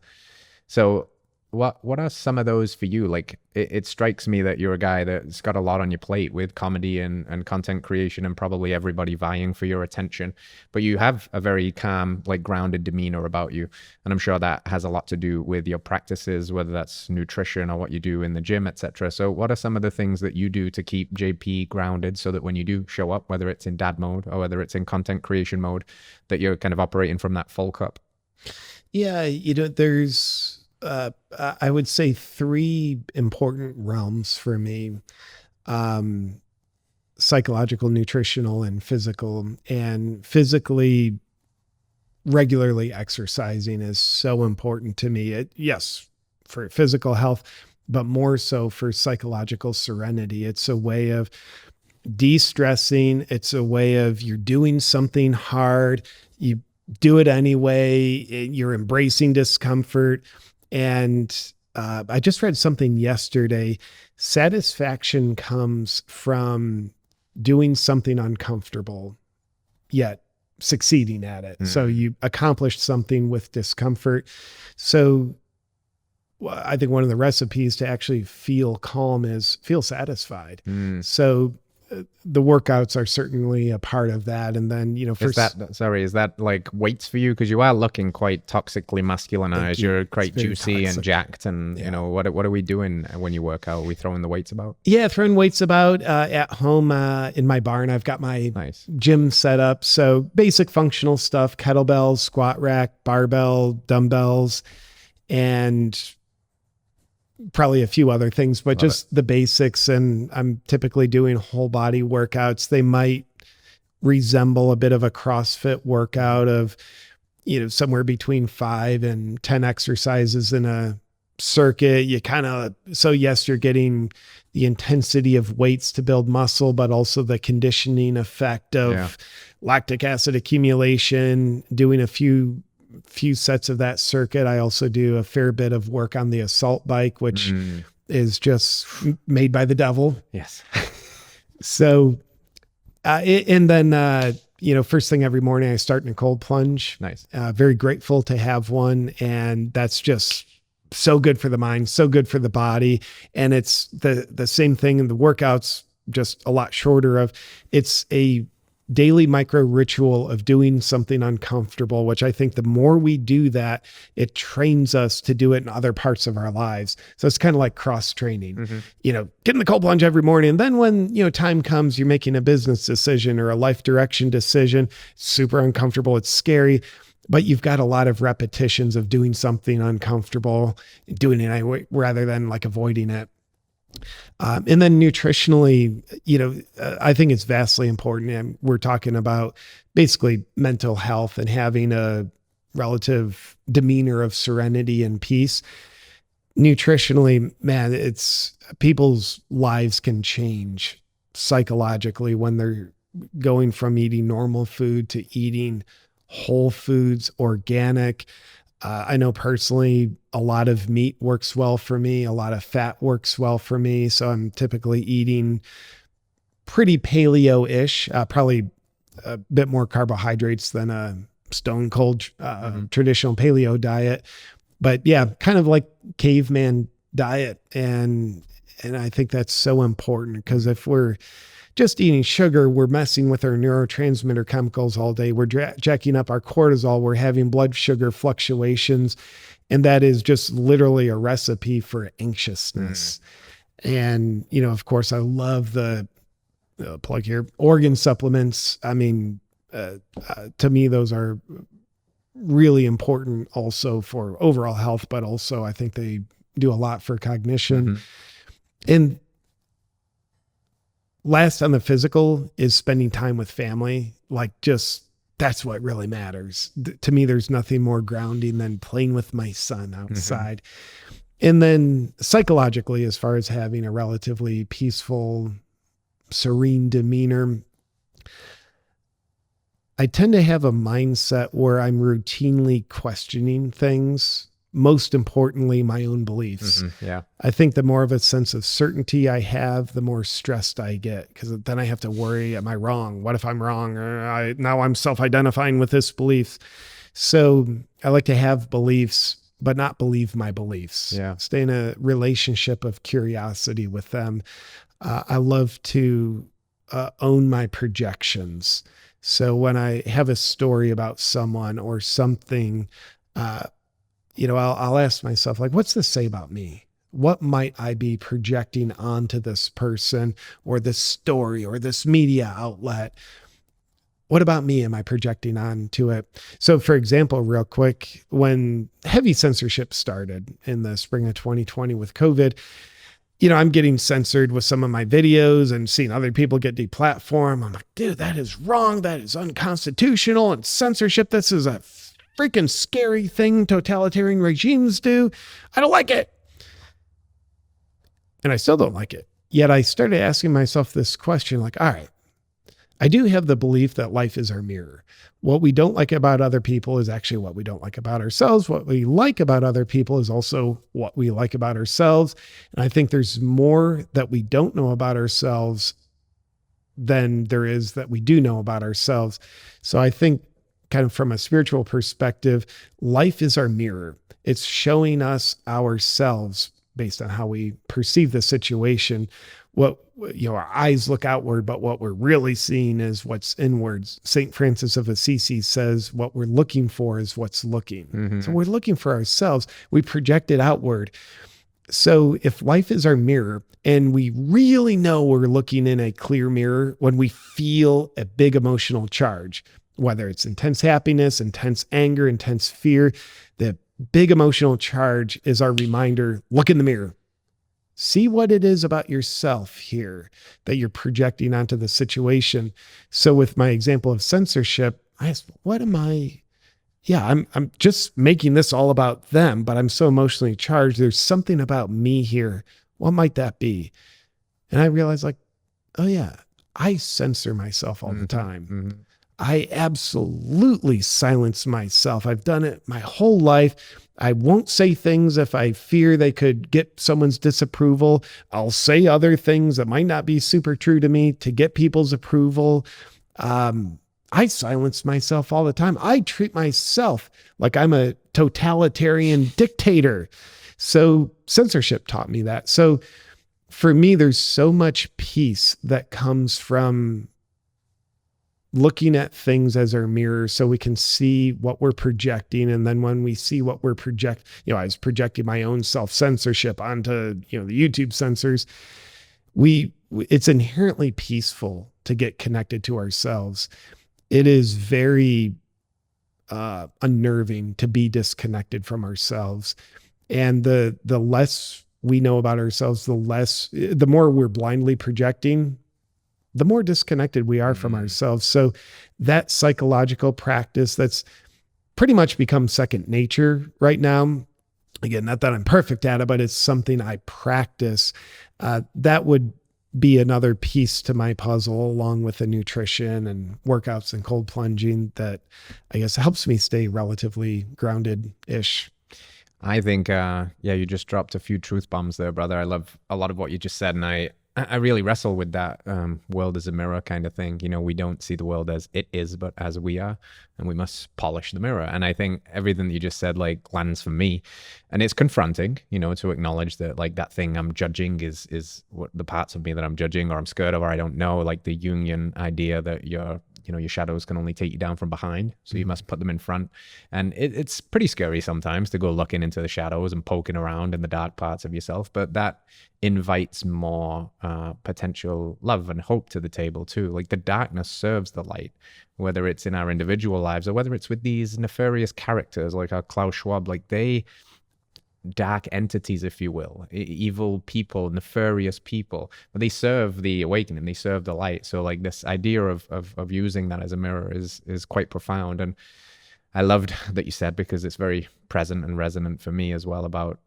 So what are some of those for you? Like, it strikes me that you're a guy that's got a lot on your plate with comedy and content creation, and probably everybody vying for your attention, but you have a very calm, like grounded demeanor about you. And I'm sure that has a lot to do with your practices, whether that's nutrition or what you do in the gym, etc. So what are some of the things that you do to keep JP grounded, so that when you do show up, whether it's in dad mode or whether it's in content creation mode, that you're kind of operating from that full cup? Yeah, there's I would say three important realms for me: psychological, nutritional, and physical. And physically, regularly exercising is so important to me. Yes, for physical health, but more so for psychological serenity. It's a way of de-stressing. It's a way of, you're doing something hard, you do it anyway, you're embracing discomfort. And I just read something yesterday. Satisfaction comes from doing something uncomfortable, yet succeeding at it. So you accomplished something with discomfort. So I think one of the recipes to actually feel calm is feel satisfied. So the workouts are certainly a part of that. And then, is that like weights for you? Because you are looking quite toxically masculinized. You're quite juicy and jacked. And what are we doing when you work out? Are we throwing the weights about? Yeah, throwing weights about at home in my barn. I've got my gym set up. So basic functional stuff: kettlebells, squat rack, barbell, dumbbells, and probably a few other things, but just the basics. And I'm typically doing whole body workouts. They might resemble a bit of a CrossFit workout of, somewhere between 5 and 10 exercises in a circuit. Yes, you're getting the intensity of weights to build muscle, but also the conditioning effect of lactic acid accumulation, doing a few sets of that circuit. I also do a fair bit of work on the assault bike, which is just made by the devil. Yes. So, and then, first thing every morning I start in a cold plunge. Nice. Very grateful to have one. And that's just so good for the mind, so good for the body. And it's the same thing in the workouts, just a lot shorter it's a daily micro ritual of doing something uncomfortable, which I think the more we do that, it trains us to do it in other parts of our lives. So it's kind of like cross training, get in the cold plunge every morning. And then when, time comes, you're making a business decision or a life direction decision, super uncomfortable. It's scary, but you've got a lot of repetitions of doing something uncomfortable, doing it anyway, rather than like avoiding it. And then nutritionally, I think it's vastly important. And we're talking about basically mental health and having a relative demeanor of serenity and peace. Nutritionally, man, people's lives can change psychologically when they're going from eating normal food to eating whole foods, organic. I know personally a lot of meat works well for me. A lot of fat works well for me. So I'm typically eating pretty paleo-ish, probably a bit more carbohydrates than a stone cold traditional paleo diet. But yeah, kind of like caveman diet. And I think that's so important, because if we're just eating sugar, we're messing with our neurotransmitter chemicals all day. We're jacking up our cortisol. We're having blood sugar fluctuations. And that is just literally a recipe for anxiousness. And, of course, I love the plug here, organ supplements. I mean, to me, those are really important also for overall health, but also I think they do a lot for cognition. And last on the physical is spending time with family. Like, just, that's what really matters. To me, there's nothing more grounding than playing with my son outside. And then psychologically, as far as having a relatively peaceful, serene demeanor, I tend to have a mindset where I'm routinely questioning things. Most importantly, my own beliefs. Yeah. I think the more of a sense of certainty I have, the more stressed I get, because then I have to worry, am I wrong? What if I'm wrong? Now I'm self-identifying with this belief. So I like to have beliefs, but not believe my beliefs. Yeah. Stay in a relationship of curiosity with them. I love to own my projections. So when I have a story about someone or something, I'll ask myself, like, what's this say about me? What might I be projecting onto this person or this story or this media outlet? What about me am I projecting onto it? So for example, real quick, when heavy censorship started in the spring of 2020 with COVID, I'm getting censored with some of my videos and seeing other people get deplatformed. I'm like, dude, that is wrong. That is unconstitutional. And censorship, this is a freaking scary thing totalitarian regimes do. I don't like it. And I still don't like it. Yet I started asking myself this question, like, all right, I do have the belief that life is our mirror. What we don't like about other people is actually what we don't like about ourselves. What we like about other people is also what we like about ourselves. And I think there's more that we don't know about ourselves than there is that we do know about ourselves. So I think, kind of from a spiritual perspective, life is our mirror. It's showing us ourselves based on how we perceive the situation. Our eyes look outward, but what we're really seeing is what's inwards. St. Francis of Assisi says what we're looking for is what's looking. So we're looking for ourselves. We project it outward. So if life is our mirror and we really know we're looking in a clear mirror when we feel a big emotional charge, whether it's intense happiness, intense anger, intense fear, the big emotional charge is our reminder, look in the mirror. See what it is about yourself here that you're projecting onto the situation. So with my example of censorship, I asked, what am I? Yeah, I'm just making this all about them, but I'm so emotionally charged. There's something about me here. What might that be? And I realized, like, oh yeah, I censor myself all the time. I absolutely silence myself. I've done it my whole life. I won't say things if I fear they could get someone's disapproval. I'll say other things that might not be super true to me to get people's approval. I silence myself all the time. I treat myself like I'm a totalitarian dictator. So censorship taught me that. So for me, there's so much peace that comes from looking at things as our mirror so we can see what we're projecting. And then when we see what we're I was projecting my own self-censorship onto, the YouTube censors. It's inherently peaceful to get connected to ourselves. It is very unnerving to be disconnected from ourselves. And the less we know about ourselves, the more we're blindly projecting, the more disconnected we are from ourselves. So that psychological practice that's pretty much become second nature right now. Again, not that I'm perfect at it, but it's something I practice. That would be another piece to my puzzle, along with the nutrition and workouts and cold plunging, that I guess helps me stay relatively grounded-ish. I think, yeah, you just dropped a few truth bombs there, brother. I love a lot of what you just said, and I really wrestle with that world as a mirror kind of thing. You know, we don't see the world as it is, but as we are, and we must polish the mirror. And I think everything that you just said, like, lands for me, and it's confronting, you know, to acknowledge that, like, that thing I'm judging is what the parts of me that I'm judging or I'm scared of or I don't know, like the Jungian idea that your shadows can only take you down from behind, so you must put them in front. And it's pretty scary sometimes to go looking into the shadows and poking around in the dark parts of yourself, but that invites more potential love and hope to the table too. Like, the darkness serves the light, whether it's in our individual lives or whether it's with these nefarious characters like our Klaus Schwab. Like, they dark entities, if you will, evil people, nefarious people, but they serve the awakening, they serve the light. So, like, this idea of using that as a mirror is quite profound. And I loved that you said, because it's very present and resonant for me as well, about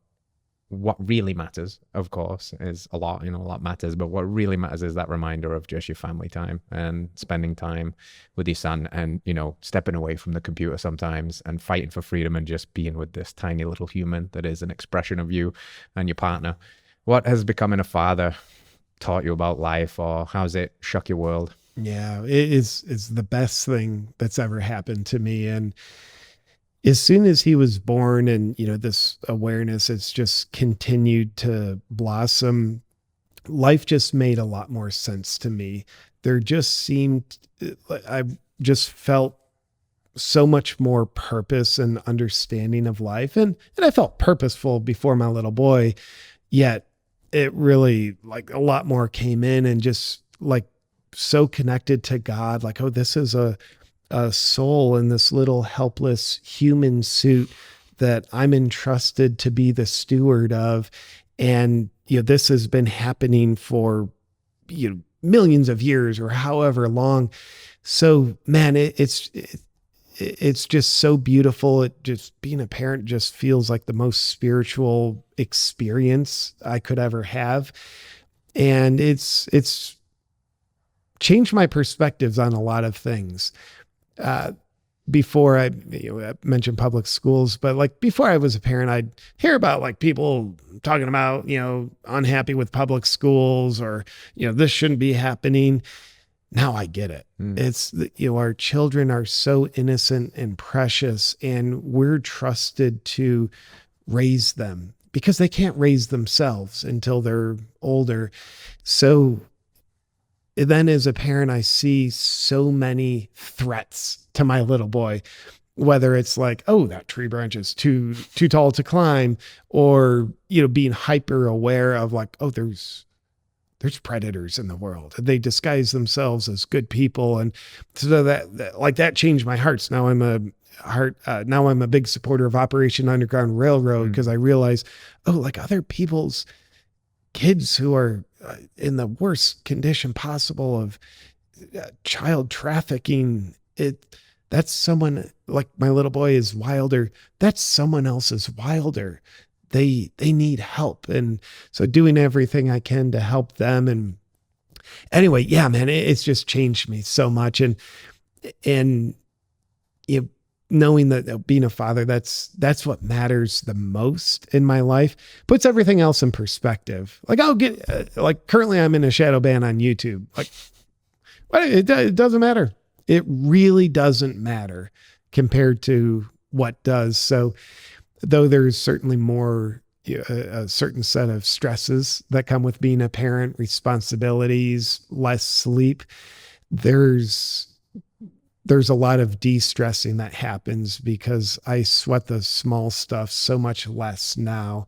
what really matters. Of course, is a lot, a lot matters, but what really matters is that reminder of just your family time and spending time with your son, and, stepping away from the computer sometimes and fighting for freedom and just being with this tiny little human that is an expression of you and your partner. What has becoming a father taught you about life, or how's it shook your world? Yeah, it is the best thing that's ever happened to me. And as soon as he was born, and, this awareness, it's just continued to blossom. Life just made a lot more sense to me. There just seemed, I just felt so much more purpose and understanding of life. And I felt purposeful before my little boy, yet it really, like, a lot more came in, and just, like, so connected to God. Like, oh, this is a soul in this little helpless human suit that I'm entrusted to be the steward of. And, this has been happening for, millions of years or however long. So, man, it's just so beautiful. It just, being a parent just feels like the most spiritual experience I could ever have. And it's changed my perspectives on a lot of things. Before I mentioned public schools, but, like, before I was a parent, I'd hear about, like, people talking about, unhappy with public schools, or, this shouldn't be happening. Now I get it. It's, our children are so innocent and precious, and we're trusted to raise them because they can't raise themselves until they're older. So then, as a parent, I see so many threats to my little boy, whether it's like, oh, that tree branch is too tall to climb, or, being hyper aware of, like, oh, there's predators in the world. They disguise themselves as good people. And so that changed my hearts. Now I'm a big supporter of Operation Underground Railroad, because I realize, oh, like, other people's kids who are in the worst condition possible of child trafficking, that's someone, like, my little boy is Wilder. That's someone else's Wilder. They need help. And so doing everything I can to help them. And anyway, yeah, man, it's just changed me so much. And knowing that being a father, that's what matters the most in my life, puts everything else in perspective. Like, I'll get, like, currently I'm in a shadow ban on YouTube. Like, it doesn't matter. It really doesn't matter compared to what does. So, though there's certainly more, a certain set of stresses that come with being a parent, responsibilities, less sleep, there's a lot of de-stressing that happens, because I sweat the small stuff so much less now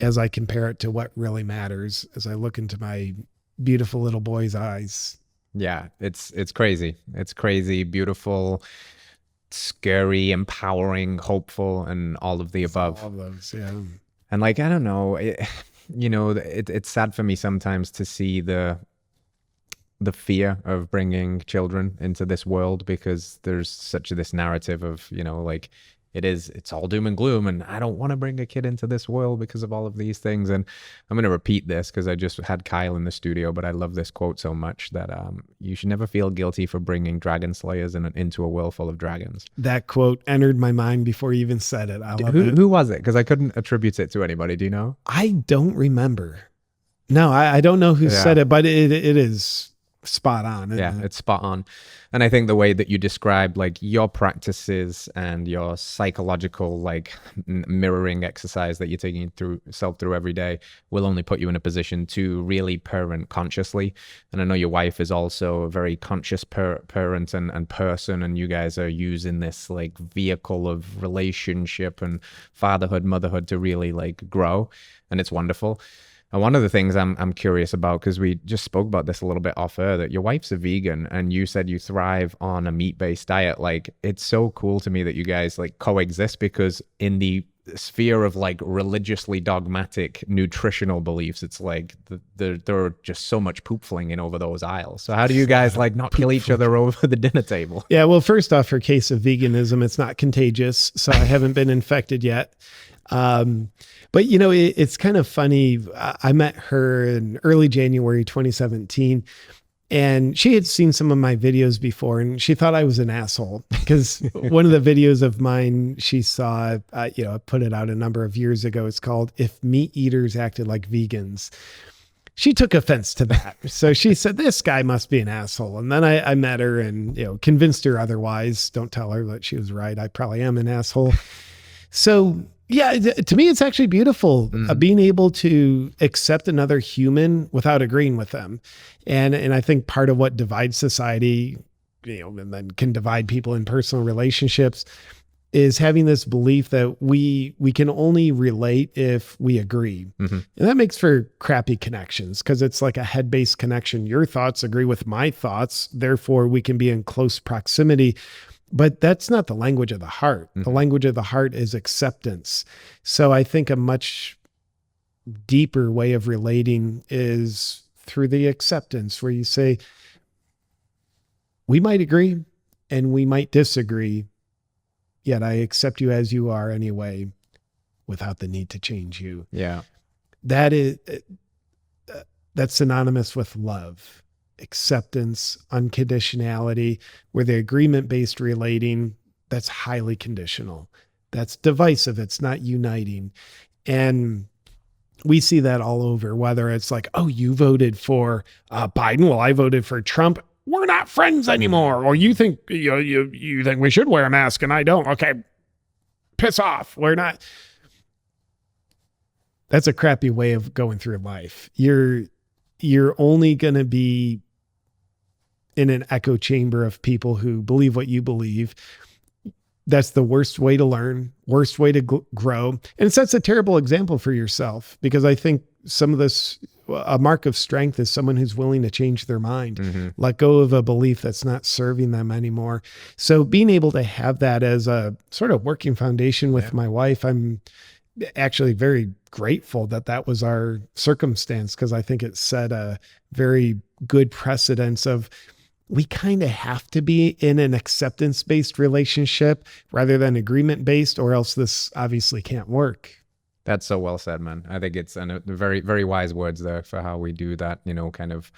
as I compare it to what really matters, as I look into my beautiful little boy's eyes. Yeah, it's crazy. It's crazy, beautiful, scary, empowering, hopeful, and all of the above. All of those, yeah. And, like, I don't know, it's sad for me sometimes to see the fear of bringing children into this world, because there's such this narrative of, like, it's all doom and gloom, and I don't want to bring a kid into this world because of all of these things. And I'm going to repeat this because I just had Kyle in the studio, but I love this quote so much that you should never feel guilty for bringing dragon slayers into a world full of dragons. That quote entered my mind before you even said it. I love it. Who was it? Because I couldn't attribute it to anybody. Do you know? I don't remember. No, I don't know who said it, but it is spot on. Yeah, it's spot on. And I think the way that you described like your practices and your psychological like mirroring exercise that you're taking yourself through every day will only put you in a position to really parent consciously. And I know your wife is also a very conscious parent and person, and you guys are using this like vehicle of relationship and fatherhood, motherhood to really like grow, and it's wonderful. And one of the things I'm curious about, because we just spoke about this a little bit off air, that your wife's a vegan and you said you thrive on a meat-based diet. Like, it's so cool to me that you guys like coexist, because in the sphere of like religiously dogmatic nutritional beliefs, it's like there are just so much poop flinging over those aisles. So how do you guys like not kill each other over the dinner table? Yeah, well, first off, for case of veganism, it's not contagious, so I haven't been infected yet. But you know, it's kind of funny. I met her in early January 2017, and she had seen some of my videos before, and she thought I was an asshole because one of the videos of mine she saw, I put it out a number of years ago. It's called "If Meat Eaters Acted Like Vegans." She took offense to that. So she said, this guy must be an asshole. And then I met her and, convinced her otherwise. Don't tell her that she was right. I probably am an asshole. So yeah, to me, it's actually beautiful being able to accept another human without agreeing with them. And I think part of what divides society, and then can divide people in personal relationships, is having this belief that we can only relate if we agree. And that makes for crappy connections, because it's like a head-based connection. Your thoughts agree with my thoughts, therefore we can be in close proximity. But that's not the language of the heart. The language of the heart is acceptance. So I think a much deeper way of relating is through the acceptance, where you say, we might agree and we might disagree, yet I accept you as you are anyway, without the need to change you. Yeah. That's synonymous with love. Acceptance, unconditionality, where the agreement-based relating, that's highly conditional. That's divisive. It's not uniting. And we see that all over, whether it's like, oh, you voted for Biden. Well, I voted for Trump. We're not friends anymore. Or you think you think we should wear a mask and I don't. Okay, piss off. We're not. That's a crappy way of going through life. You're only going to be in an echo chamber of people who believe what you believe. That's the worst way to learn, worst way to grow. And it sets a terrible example for yourself, because I think some of this, a mark of strength is someone who's willing to change their mind, let go of a belief that's not serving them anymore. So being able to have that as a sort of working foundation with my wife, I'm actually very grateful that that was our circumstance, because I think it set a very good precedence of, we kind of have to be in an acceptance-based relationship rather than agreement-based, or else this obviously can't work. That's so well said, man. I think it's very, very wise words there for how we do that, kind of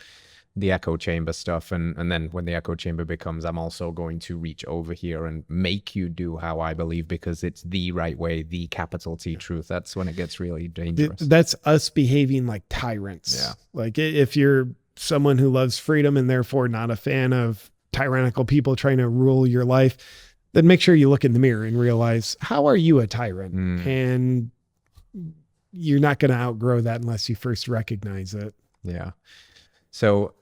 the echo chamber stuff. And then when the echo chamber becomes, I'm also going to reach over here and make you do how I believe, because it's the right way, the capital T truth. That's when it gets really dangerous. That's us behaving like tyrants. Yeah. Like if you're someone who loves freedom and therefore not a fan of tyrannical people trying to rule your life, then make sure you look in the mirror and realize, how are you a tyrant? And you're not going to outgrow that unless you first recognize it. Yeah. So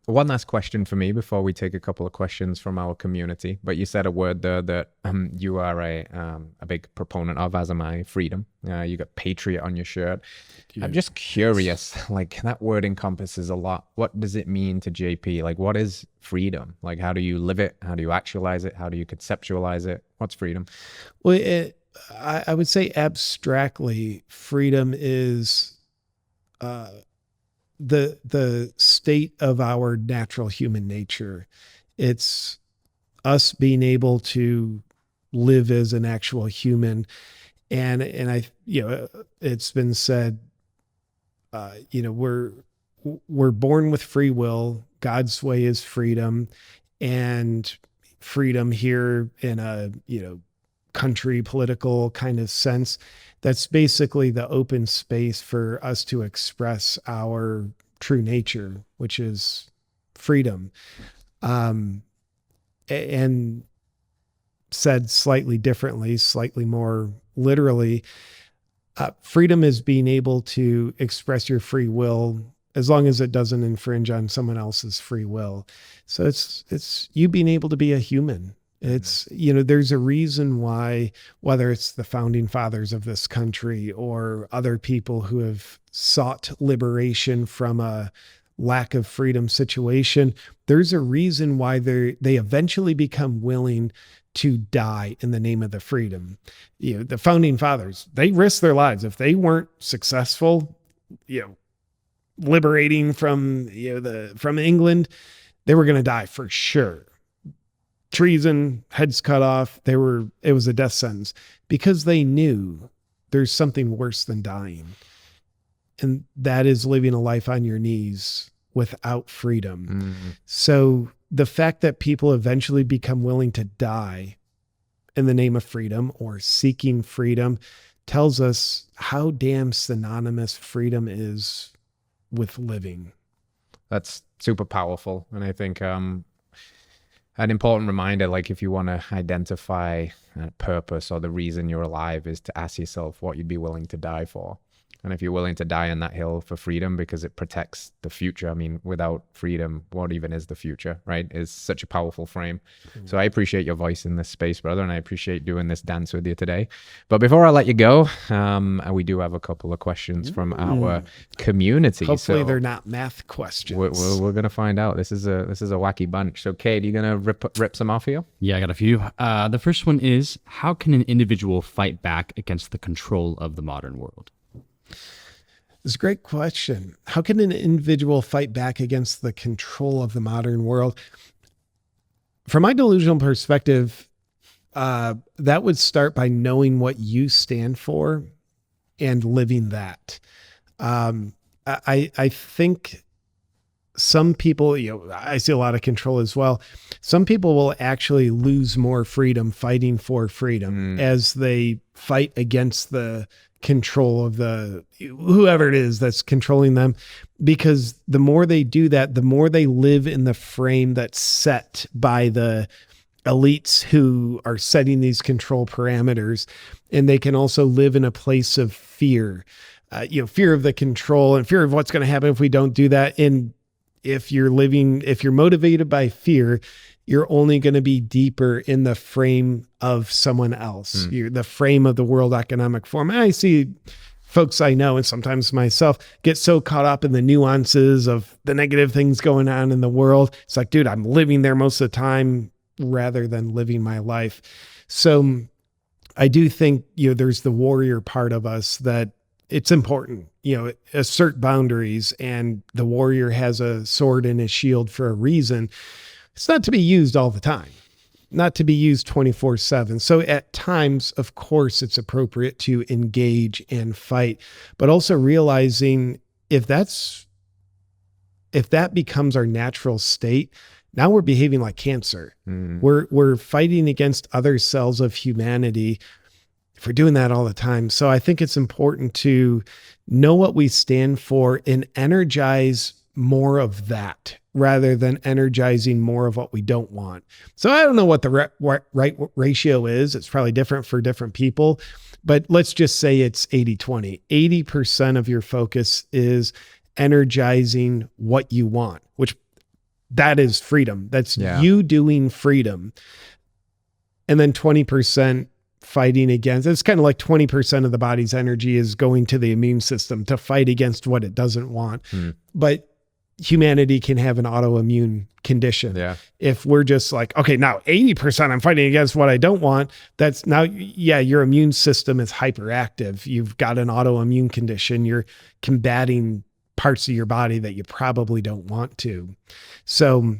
one last question for me before we take a couple of questions from our community. But you said a word there that you are a big proponent of, as am I, freedom. You got patriot on your shirt. Yeah. I'm just curious, like that word encompasses a lot. What does it mean to JP? Like, what is freedom? Like, how do you live it? How do you actualize it? How do you conceptualize it? What's freedom? Well, I would say abstractly, freedom is the state of our natural human nature. It's us being able to live as an actual human. And I, it's been said, we're born with free will. God's way is freedom, and freedom here in a, country political kind of sense. That's basically the open space for us to express our true nature, which is freedom. And said slightly differently, slightly more literally, freedom is being able to express your free will as long as it doesn't infringe on someone else's free will. So it's you being able to be a human. It's, there's a reason why, whether it's the founding fathers of this country or other people who have sought liberation from a lack of freedom situation, there's a reason why they eventually become willing to die in the name of the freedom. The founding fathers, they risked their lives. If they weren't successful, liberating from, from England, they were going to die for sure. Treason, heads cut off. It was a death sentence because they knew there's something worse than dying. And that is living a life on your knees without freedom. Mm-hmm. So the fact that people eventually become willing to die in the name of freedom or seeking freedom tells us how damn synonymous freedom is with living. That's super powerful. And I think an important reminder, like if you want to identify a purpose or the reason you're alive, is to ask yourself what you'd be willing to die for. And if you're willing to die on that hill for freedom because it protects the future, I mean, without freedom, what even is the future, right? It's such a powerful frame. Mm-hmm. So I appreciate your voice in this space, brother, and I appreciate doing this dance with you today. But before I let you go, we do have a couple of questions from our community. Hopefully they're not math questions. We're going to find out. This is a wacky bunch. So Cade, you going to rip some off here? Yeah, I got a few. The first one is, how can an individual fight back against the control of the modern world? It's a great question. How can an individual fight back against the control of the modern world? From my delusional perspective, that would start by knowing what you stand for and living that. I think some people, I see a lot of control as well. Some people will actually lose more freedom fighting for freedom as they fight against the control of whoever it is that's controlling them, because the more they do that, the more they live in the frame that's set by the elites who are setting these control parameters. And they can also live in a place of fear, fear of the control and fear of what's going to happen if we don't do that. And if you're motivated by fear, you're only going to be deeper in the frame of someone else. You're the frame of the World Economic Forum. And I see folks I know, and sometimes myself, get so caught up in the nuances of the negative things going on in the world. It's like, dude, I'm living there most of the time rather than living my life. So I do think, there's the warrior part of us that it's important, assert boundaries, and the warrior has a sword and a shield for a reason. It's not to be used all the time, not to be used 24/7. So at times, of course, it's appropriate to engage and fight, but also realizing if that becomes our natural state, now we're behaving like cancer. We're fighting against other cells of humanity if we're doing that all the time. So I think it's important to know what we stand for and energize more of that rather than energizing more of what we don't want. So I don't know what the right ratio is. It's probably different for different people, but let's just say it's 80-20. 80% of your focus is energizing what you want, which that is freedom. That's you doing freedom. And then 20% fighting against, it's kind of like 20% of the body's energy is going to the immune system to fight against what it doesn't want. But humanity can have an autoimmune condition. If we're just like, okay, now 80% I'm fighting against what I don't want, that's now, your immune system is hyperactive. You've got an autoimmune condition. You're combating parts of your body that you probably don't want to. So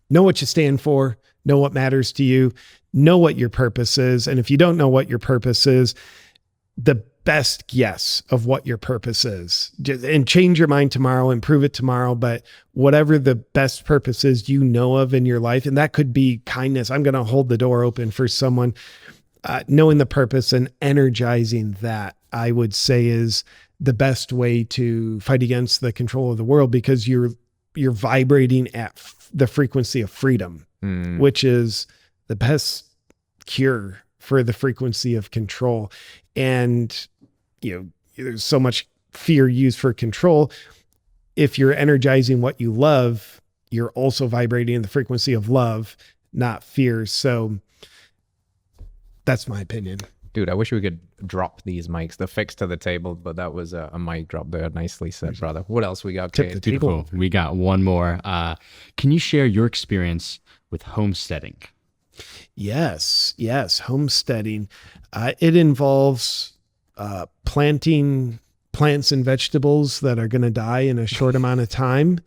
know what you stand for, know what matters to you, know what your purpose is. And if you don't know what your purpose is, the best guess of what your purpose is, and change your mind tomorrow, improve it tomorrow. But whatever the best purpose is you know of in your life, and that could be kindness. I'm going to hold the door open for someone. Knowing the purpose and energizing that, I would say, is the best way to fight against the control of the world, because you're vibrating at the frequency of freedom, which is the best cure for the frequency of control. And, there's so much fear used for control. If you're energizing what you love, you're also vibrating in the frequency of love, not fear. So that's my opinion. Dude, I wish we could drop these mics. They're fixed to the table, but that was a mic drop there. Nicely said, brother. What else we got? Tip the Beautiful. table. We got one more. Can you share your experience with homesteading? Yes. Homesteading. It involves planting plants and vegetables that are going to die in a short amount of time.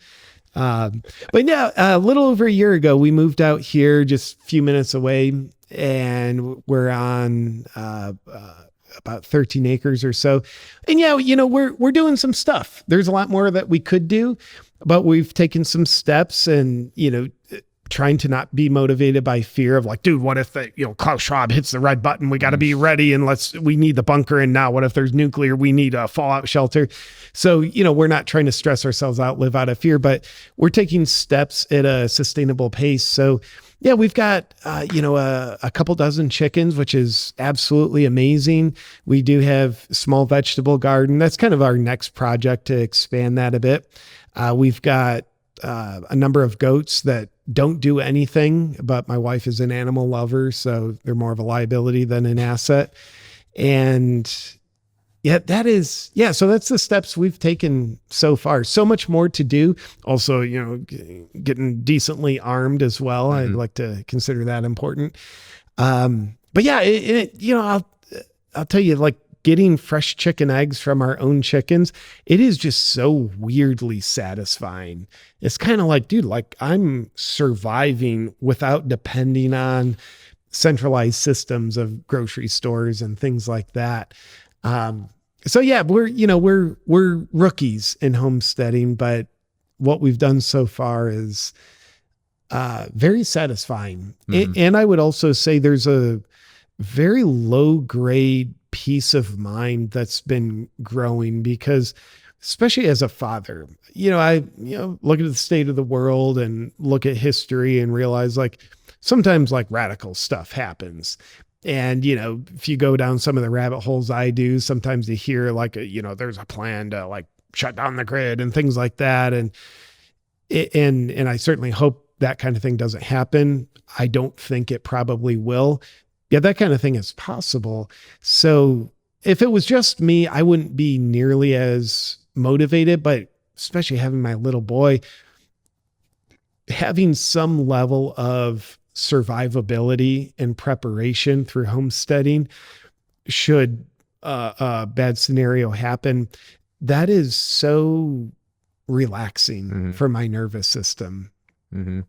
But yeah, a little over a year ago, we moved out here just a few minutes away, and we're on about 13 acres or so. And yeah, we're doing some stuff. There's a lot more that we could do, but we've taken some steps, and, trying to not be motivated by fear of like, dude, what if Klaus Schwab hits the red button? We got to be ready, and we need the bunker. And now what if there's nuclear? We need a fallout shelter. So, we're not trying to stress ourselves out, live out of fear, but we're taking steps at a sustainable pace. So yeah, we've got, a couple dozen chickens, which is absolutely amazing. We do have a small vegetable garden. That's kind of our next project to expand that a bit. We've got a number of goats that don't do anything, but my wife is an animal lover, so they're more of a liability than an asset. And so that's the steps we've taken so far. So much more to do. Also, getting decently armed as well. Mm-hmm. I'd like to consider that important. But yeah, I'll tell you, like, getting fresh chicken eggs from our own chickens, it is just so weirdly satisfying. It's kind of like, dude, like, I'm surviving without depending on centralized systems of grocery stores and things like that. So yeah, we're rookies in homesteading, but what we've done so far is very satisfying. Mm-hmm. And I would also say there's a very low grade peace of mind that's been growing, because especially as a father, I look at the state of the world and look at history and realize, like, sometimes like radical stuff happens. And, if you go down some of the rabbit holes I do, sometimes you hear like, there's a plan to like shut down the grid and things like that. And I certainly hope that kind of thing doesn't happen. I don't think it probably will. Yeah, that kind of thing is possible. So if it was just me, I wouldn't be nearly as motivated, but especially having my little boy, having some level of survivability and preparation through homesteading, should a bad scenario happen, that is so relaxing for my nervous system. Mm-hmm.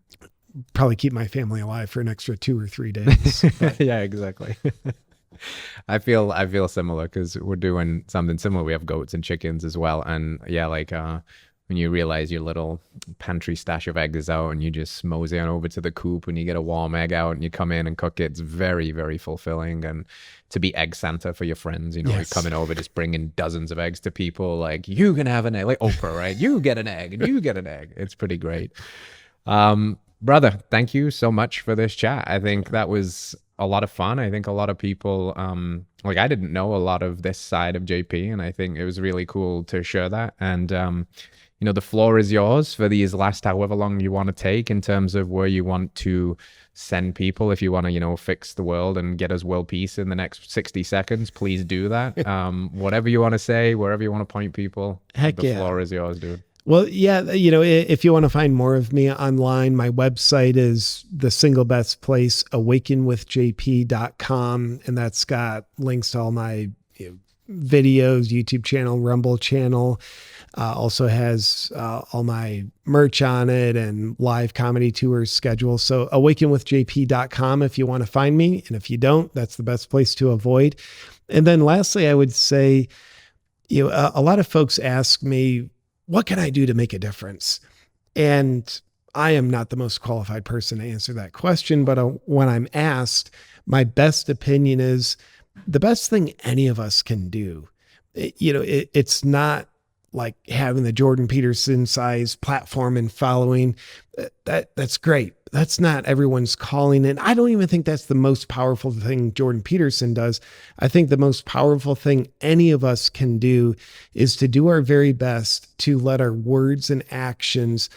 Probably keep my family alive for an extra 2 or 3 days. Yeah, exactly. I feel similar, because we're doing something similar. We have goats and chickens as well. And yeah, like when you realize your little pantry stash of eggs is out, and you just mosey on over to the coop and you get a warm egg out and you come in and cook it, it's very, very fulfilling. And to be egg Santa for your friends, Yes. You're coming over, just bringing dozens of eggs to people, like, you can have an egg, like Oprah, right? You get an egg and you get an egg. It's pretty great. Brother, thank you so much for this chat. I think that was a lot of fun. I think a lot of people, I didn't know a lot of this side of JP, and I think it was really cool to share that. And, the floor is yours for these last however long you want to take, in terms of where you want to send people. If you want to, fix the world and get us world peace in the next 60 seconds, please do that. Whatever you want to say, wherever you want to point people, Heck the yeah. floor is yours, dude. Well, yeah, if you want to find more of me online, my website is the single best place, awakenwithjp.com. And that's got links to all my videos, YouTube channel, Rumble channel. Also has all my merch on it and live comedy tours scheduled. So awakenwithjp.com if you want to find me. And if you don't, that's the best place to avoid. And then lastly, I would say, a lot of folks ask me, what can I do to make a difference? And I am not the most qualified person to answer that question, but when I'm asked, my best opinion is the best thing any of us can do. It's not like having the Jordan Peterson size platform and following. That's great. That's not everyone's calling. And I don't even think that's the most powerful thing Jordan Peterson does. I think the most powerful thing any of us can do is to do our very best to let our words and actions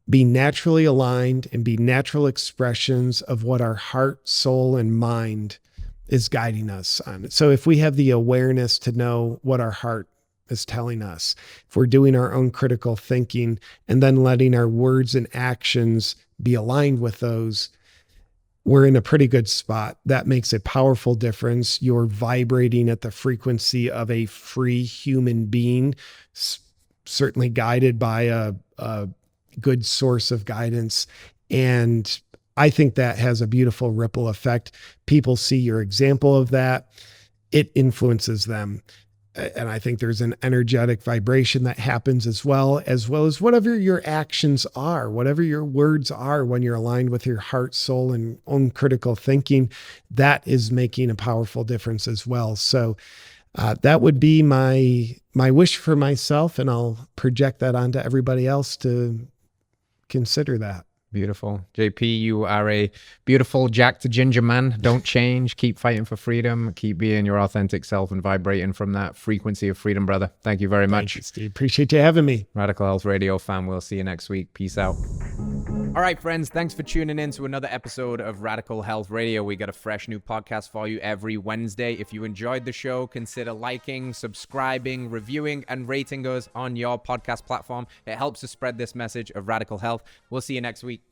be naturally aligned and be natural expressions of what our heart, soul, and mind is guiding us on. So if we have the awareness to know what our heart is telling us, if we're doing our own critical thinking and then letting our words and actions be aligned with those, we're in a pretty good spot. That makes a powerful difference. You're vibrating at the frequency of a free human being, certainly guided by a good source of guidance. And I think that has a beautiful ripple effect. People see your example of that. It influences them. And I think there's an energetic vibration that happens as well as whatever your actions are, whatever your words are, when you're aligned with your heart, soul, and own critical thinking, that is making a powerful difference as well. So that would be my wish for myself, and I'll project that onto everybody else to consider that. Beautiful. JP, you are a beautiful jacked ginger man. Don't change. Keep fighting for freedom. Keep being your authentic self and vibrating from that frequency of freedom, brother. Thank you very much. Thank you, Steve. Appreciate you having me. Radical Health Radio fam. We'll see you next week. Peace out. All right, friends. Thanks for tuning in to another episode of Radical Health Radio. We got a fresh new podcast for you every Wednesday. If you enjoyed the show, consider liking, subscribing, reviewing, and rating us on your podcast platform. It helps us spread this message of radical health. We'll see you next week.